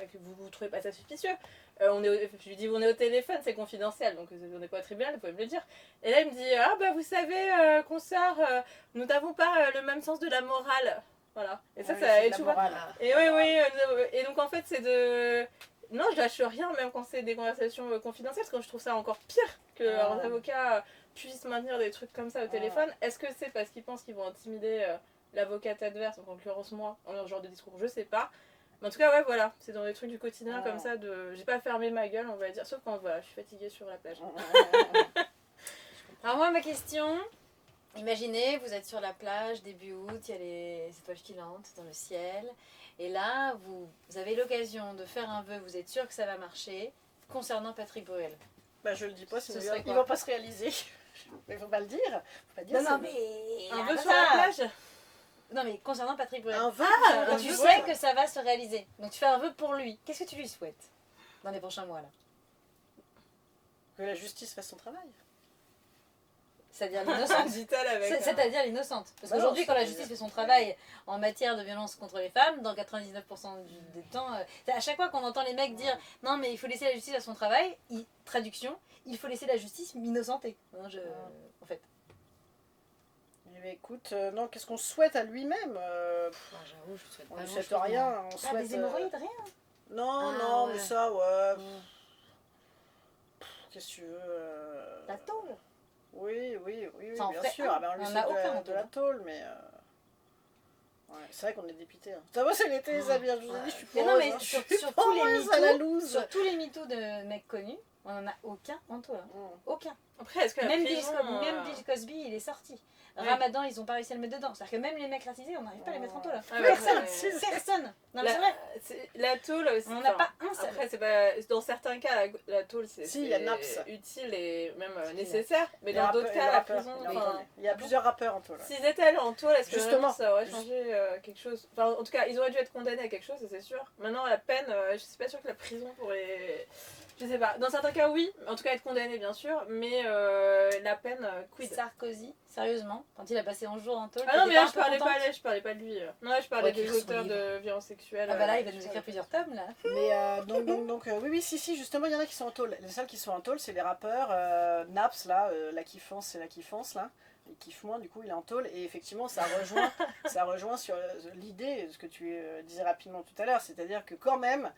que vous trouvez pas ça suspicieux. Je lui dis on est au téléphone, c'est confidentiel, donc on n'est pas au tribunal, vous pouvez me le dire. Et là il me dit vous savez consoeur, nous n'avons pas le même sens de la morale. Voilà. Et ça et tu vois. Et et donc en fait c'est de non, je lâche rien même quand c'est des conversations confidentielles, parce que je trouve ça encore pire que leurs avocats puissent maintenir des trucs comme ça au téléphone. Est-ce que c'est parce qu'ils pensent qu'ils vont intimider l'avocate adverse, en l'occurrence moi, en genre de discours, je sais pas. Mais en tout cas, ouais, voilà, c'est dans des trucs du quotidien Ah. comme ça, j'ai pas fermé ma gueule, on va dire, sauf quand voilà, je suis fatiguée sur la plage. Alors moi, ma question, imaginez, vous êtes sur la plage, début août, il y a les étoiles filantes dans le ciel, et là, vous avez l'occasion de faire un vœu, vous êtes sûr que ça va marcher, concernant Patrick Bruel. Bah, je le dis pas, sinon Ce serait il quoi va pas se réaliser. Mais faut pas le dire. Faut pas dire Non, ça. non, mais... Un Ah, peu pas sur ça. la plage. Non, mais concernant Patrick Bruel. Un vœu. Donc, un tu vœu. sais que ça va se réaliser. Donc tu fais un vœu pour lui. Qu'est-ce que tu lui souhaites dans les prochains mois là? Que la justice fasse son travail. C'est-à-dire l'innocente. Dit-elle avec. C'est-à-dire l'innocente. Parce Bah non, qu'aujourd'hui, quand la c'est- justice fait son travail en matière de violence contre les femmes, dans 99% des temps, à chaque fois qu'on entend les mecs dire non, mais il faut laisser la justice à son travail, traduction, il faut laisser la justice m'innocenter. Hein, en fait. Eh bien, écoute, non, qu'est-ce qu'on souhaite à lui-même J'avoue, je souhaite On pas ne souhaite grand-chose, rien. moi. On Pas souhaite. des hémorroïdes, rien. Non, Ah, non, ouais. mais ça, ouais. Qu'est-ce que tu veux La tôle. Oui, oui, oui, Ça en bien ferait sûr. un. Ah, ben, on lui On en souhaite a aucun en de la tôle. tôle, mais. Ouais, c'est vrai qu'on est dépité. Hein. Ça va, c'est l'été, les amis. Je vous ai dit, je suis Mais pas non, mais hein. sur Je suis tous pas les heureuse à la mythos, loose. sur tous les mythos de mecs connus, on en a aucun en tôle. Hein. Mm. Aucun. Après, est-ce que la Même prison, Bill Cosby, il est sorti. Ouais. Ramadan, ils ont pas réussi à le mettre dedans. C'est-à-dire que même les mecs racisés, on n'arrive pas à les mettre en tôle. Hein. Ah ouais, Personne. ouais. Personne. Non, mais c'est vrai. La tôle aussi. On n'en a pas un seul. Après, c'est pas. Dans certains cas, la tôle, c'est Si, il y a Naps. utile et même nécessaire. Mais Les dans rappeurs- d'autres les cas, la rappeurs, prison. il y a enfin, rappeurs. Il y a plusieurs rappeurs en tôle. s'ils étaient allés en tôle, est-ce que Justement. vraiment ça aurait changé quelque chose? Enfin, en tout cas, ils auraient dû être condamnés à quelque chose, ça, c'est sûr. Maintenant, la peine, je suis pas sûre que la prison pourrait. Je sais pas. Dans certains cas, oui. En tout cas, être condamné, bien sûr. Mais la peine, quid? Sarkozy, sérieusement, quand il a passé 11 jours en tôle. Ah non, mais t'étais là, un je peu parlais contente pas, je parlais pas de lui. Non, là, je parlais Ouais, qu'il des écrive son auteurs livre. de violences sexuelles. Ah bah là, il va nous écrire plusieurs tomes là. Mais donc oui, oui, si, justement, il y en a qui sont en tôle. Les seuls qui sont en tôle, c'est les rappeurs. Naps, là, la kiffance, c'est la kiffance, là. Il kiffe moins, du coup, il est en tôle. Et effectivement, ça rejoint sur l'idée, ce que tu disais rapidement tout à l'heure, c'est-à-dire que quand même,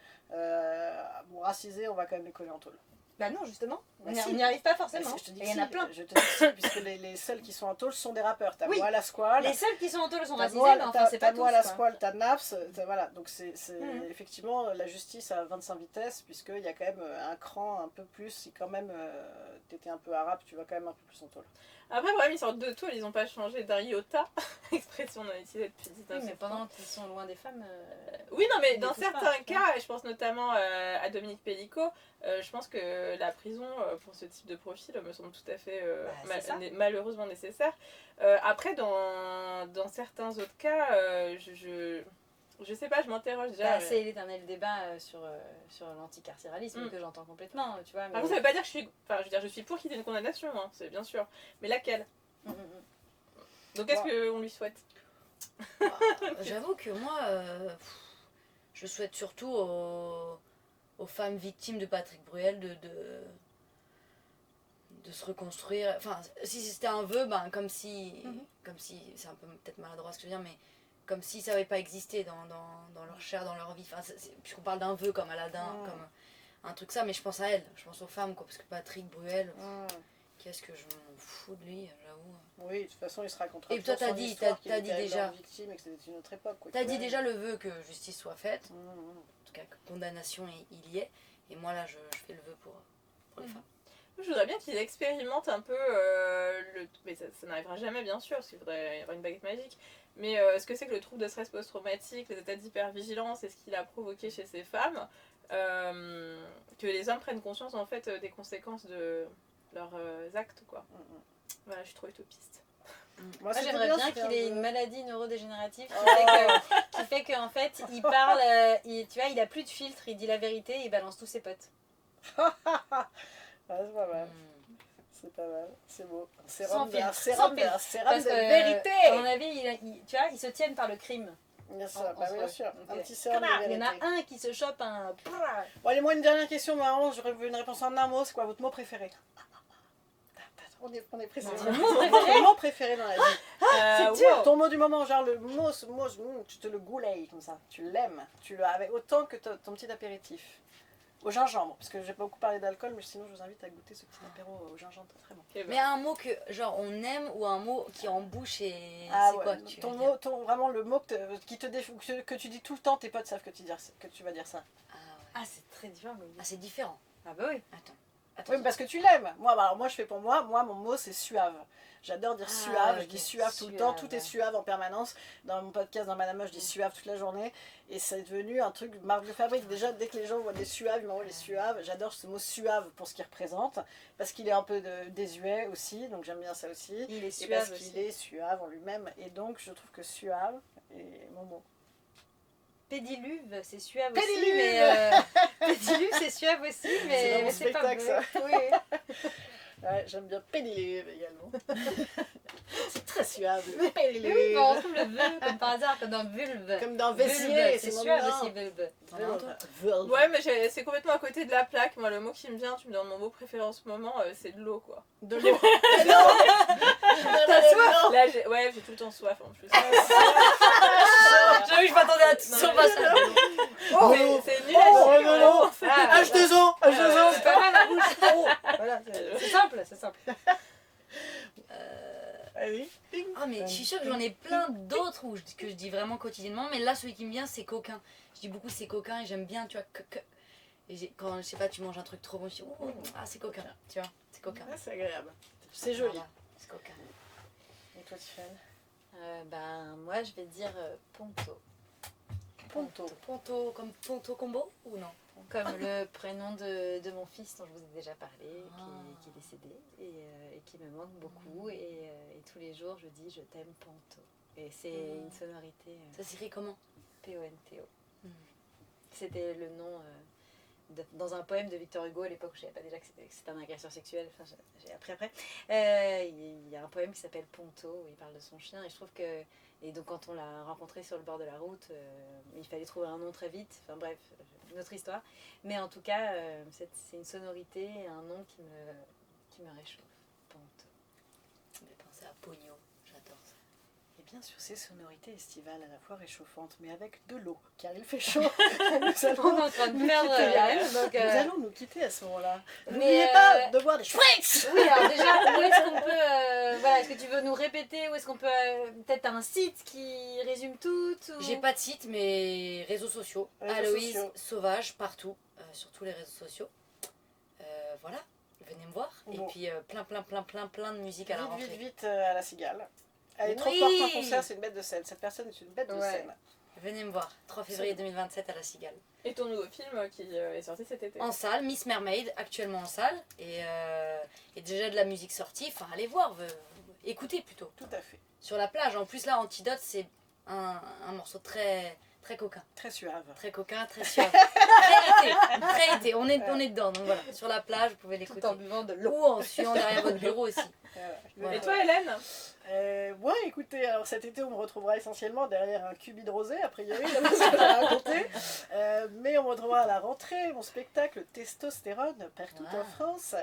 bon, racisés, on va quand même les coller en tôle. Bah non, justement. Bah On si. n'y arrive pas Mais forcément. je te dis Et que il y en a si, plein. je te dis que si, puisque les seuls qui sont en tôle sont des rappeurs. T'as Oui. Moi, la Squale. Les seuls qui sont en tôle sont T'as racisés, moi, mais enfin, c'est pas tous. moi, la quoi. Squale, t'as Naps, voilà. Donc c'est Mhm. effectivement la justice à 25 vitesses, puisqu'il y a quand même un cran un peu plus. Si quand même t'étais un peu arabe, tu vas quand même un peu plus en tôle. Après, vraiment, ils sortent de tôle, ils ont pas changé d'un iota. Expression on a utilisée depuis 19 Oui, mais pendant qu'ils sont loin des femmes. Oui, non, mais Ils dans les touchent certains pas, cas, et je pense notamment à Dominique Pellico, je pense que la prison pour ce type de profil me semble tout à fait Bah, c'est ça. malheureusement nécessaire. Après, dans certains autres cas, je sais pas, je m'interroge déjà. Bah, mais- c'est l'éternel débat sur l'anticarcéralisme Mm. que j'entends complètement, tu vois. Par contre, ça veut pas dire que je suis. Enfin, je veux dire, je suis pour qu'il y ait une condamnation, hein, c'est bien sûr. Mais laquelle? Mm, mm, Donc, qu'est-ce Ouais. qu'on lui souhaite? J'avoue que moi, je souhaite surtout aux femmes victimes de Patrick Bruel de se reconstruire. Enfin, si c'était un vœu, ben, comme si, c'est un peu peut-être maladroit ce que je veux dire, mais comme si ça n'avait pas existé dans leur chair, dans leur vie. Enfin, puisqu'on parle d'un vœu comme Aladdin, Mm. comme un truc ça, mais je pense à elles, je pense aux femmes, quoi, parce que Patrick Bruel, qu'est-ce que je m'en fous de lui, j'avoue. Oui, de toute façon, il se racontera Et toujours toi, t'as son dit- histoire, t'as qu'il dit était déjà. une victime et que c'était une autre époque. Quoi, T'as qu'il dit avait. déjà le vœu que justice soit faite. Mm, mm. En tout cas, que condamnation il y est. Et moi là, je fais le vœu pour les femmes. Je voudrais bien qu'il expérimente un peu mais ça n'arrivera jamais bien sûr parce qu'il faudrait y avoir une baguette magique, mais ce que c'est que le trouble de stress post-traumatique, les états d'hypervigilance et ce qu'il a provoqué chez ces femmes, que les hommes prennent conscience en fait des conséquences de leurs actes quoi. Mm, mm. Voilà, je suis trop utopiste. Moi, Moi, c'était j'aimerais bien c'était qu'il ait un une vœu. maladie neurodégénérative Oh. qui fait qu'en fait, il parle, tu vois, il a plus de filtre, il dit la vérité et il balance tous ses potes. Ah, c'est pas mal, Mm. c'est pas mal, c'est beau. Un Sans sérum de, filtre, un sans sérum de, filtre. un sérum Parce de que, vérité. à mon avis, tu vois, ils se tiennent par le crime. Bien sûr, en bah, bien soi. sûr. Un Ok. petit sérum de Il y vérité. en a un qui se chope un. Bon, allez, moi, une dernière question, Marron. J'aurais voulu une réponse en un mot. C'est quoi votre mot préféré? On est pressé. Mon mot préféré Ton mot préféré dans la vie. C'est Tiens, ton mot du moment, genre le mot, tu te le goulayes comme ça. Tu l'aimes. Tu l'as avec autant que ton petit apéritif. au gingembre. Parce que j'ai pas beaucoup parlé d'alcool, mais sinon je vous invite à goûter ce petit apéro au gingembre, très bon. Et ben, Mais un mot que, genre, on aime ou un mot qui est en bouche et Ah c'est ouais, quoi que tu ton veux mot, vraiment le mot que tu dis tout le temps, tes potes savent que tu vas dire ça. Ah, ouais. Ah, c'est très différent. Ah, c'est différent. Ah bah oui. Attends. Oui, mais parce que tu l'aimes. Moi, je fais pour moi. Moi, mon mot, c'est suave. J'adore dire Ah, suave. Je ok. dis suave tout le temps. Suave. Tout est suave en permanence. Dans mon podcast, dans Madame Moche, je dis suave toute la journée. Et c'est devenu un truc, marque de fabrique. Déjà, dès que les gens voient des suaves, ils m'envoient les suaves. J'adore ce mot suave pour ce qu'il représente. Parce qu'il est un peu désuet aussi. Donc, j'aime bien ça aussi. Il est Et parce suave qu'il aussi. est suave en lui-même. Et donc, je trouve que suave est mon mot. Pédiluve, c'est suave Pédiluve aussi, mais pédiluve, c'est suave aussi, C'est mais dans mon mais c'est pas spectacle, vrai. ça. Oui. Ouais, j'aime bien pédiluve également. C'est très suave. Oui, Pédiluve. on retrouve le vœu comme par hasard, comme dans vulve. Comme dans Vulve, Vésier, c'est mon suave nom. aussi, vulve. T'en as un, toi Vulve. Ouais, mais c'est complètement à côté de la plaque. Moi, le mot qui me vient, tu me donnes mon mot préféré en ce moment, c'est de l'eau, quoi. De l'eau. T'as soif? Là, j'ai tout le temps soif en plus. J'avoue, je m'attendais à Non, son mais- passage. C'est nul à chier, de l'eau. Ah, H2O. H2O. c'est pas mal la bouche. Oh, voilà, c'est simple, c'est simple. Allez. Ah, mais je suis sûre que j'en ai plein d'autres que je dis vraiment quotidiennement, mais là, celui qui me vient, c'est coquin. Je dis beaucoup c'est coquin et j'aime bien, tu vois, Et quand, je sais pas, tu manges un truc trop bon, je dis, oh, ah, c'est coquin, tu vois, c'est coquin. Ah, c'est agréable. C'est joli. Voilà, c'est coquin. Et toi, Tiffany? Ben, moi, je vais dire Ponto. Ponto. Ponto, comme Ponto Combo ou non? Comme le prénom de mon fils dont je vous ai déjà parlé, Ah. qui est décédé et qui me manque beaucoup. Et tous les jours, je dis je t'aime Ponto. Et c'est une sonorité Ça s'écrit comment? Ponto. Mm. C'était le nom dans un poème de Victor Hugo à l'époque où je savais pas déjà que c'était un agresseur sexuel. Enfin, j'ai appris après. Il y a un poème qui s'appelle Ponto où il parle de son chien et je trouve que et donc quand on l'a rencontré sur le bord de la route, il fallait trouver un nom très vite. Enfin bref, une autre histoire. Mais en tout cas, c'est une sonorité, un nom qui me réchauffe. Ponto. Ça me fait penser à Pogno, j'adore ça. Et bien sûr, ces sonorités estivales à la fois réchauffantes, mais avec de l'eau, car il fait chaud. Nous allons On est en train de nous perdre quitter. Yann, donc, Nous allons nous quitter à ce moment-là. mais, N'oubliez pas de boire des Schweppes. Oui, alors déjà, où est-ce qu'on peut. Voilà, est-ce que tu veux nous répéter? Où est-ce qu'on peut. Peut-être un site qui résume tout ou... J'ai pas de site, mais réseaux sociaux. Réseaux Aloïse sociaux. Sauvage, partout, sur tous les réseaux sociaux. Voilà, venez me voir. Bon. Et puis plein de musique à la Vite, rentrée. vite, vite à la cigale. Elle est trop Oui. forte en concert, c'est une bête de scène. Cette personne est une bête de Ouais. scène. Venez me voir, 3 février 2027 à la Cigale. Et ton nouveau film qui est sorti cet été. En salle, Miss Mermaid, actuellement en salle. Et déjà de la musique sortie, enfin allez voir, écoutez plutôt. Tout à fait. Sur la plage, en plus là, Antidote, c'est un morceau très coquin. Très suave. Très coquin, très suave. Très été, on est dedans, donc voilà. Sur la plage, vous pouvez l'écouter. Tout en buvant de l'eau. Ou en suivant derrière votre bureau aussi. Voilà. Et toi, Hélène? Ouais, écoutez, alors cet été, on me retrouvera essentiellement derrière un cubi de rosé, a priori, d'après ce que j'ai raconté. Mais on me retrouvera à la rentrée, mon spectacle Testostérone, partout Wow. en France.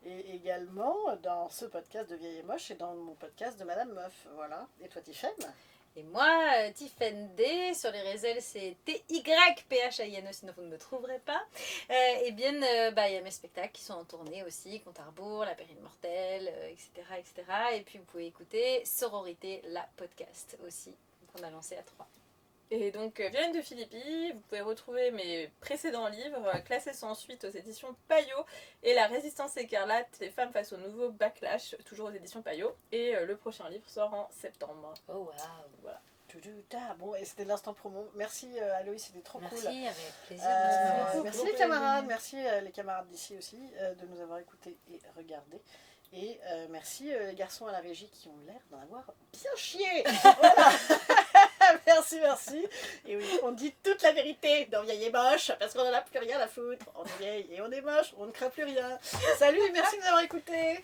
Et également dans ce podcast de Vieille et Moche et dans mon podcast de Madame Meuf. Voilà. Et toi, Tiffen? Et moi, Tiffen D, sur les réseaux, c'est TYPHINE, sinon vous ne me trouverez pas. Et bien, il y a mes spectacles qui sont en tournée aussi, Compte à rebours, La Pérille Mortelle, etc., etc. Et puis vous pouvez écouter Sororité, la podcast aussi, qu'on a lancé à 3. Et donc, Violaine de Philippi, vous pouvez retrouver mes précédents livres, Classés sans suite aux éditions Payot, et La Résistance écarlate, les femmes face au nouveau backlash, toujours aux éditions Payot. Et le prochain livre sort en septembre. Oh waouh. Voilà. Bon, et c'était l'instant promo. Merci Aloïs, c'était trop Merci, cool. avec plaisir. Merci les camarades, merci les camarades d'ici aussi de nous avoir écoutés et regardés. Et merci les garçons à la régie qui ont l'air d'en avoir bien chié. Voilà. Merci. Et oui, on dit toute la vérité dans Vieille et Moche parce qu'on n'en a plus rien à foutre. On est vieille et on est moche, on ne craint plus rien. Salut et merci de nous avoir écoutés.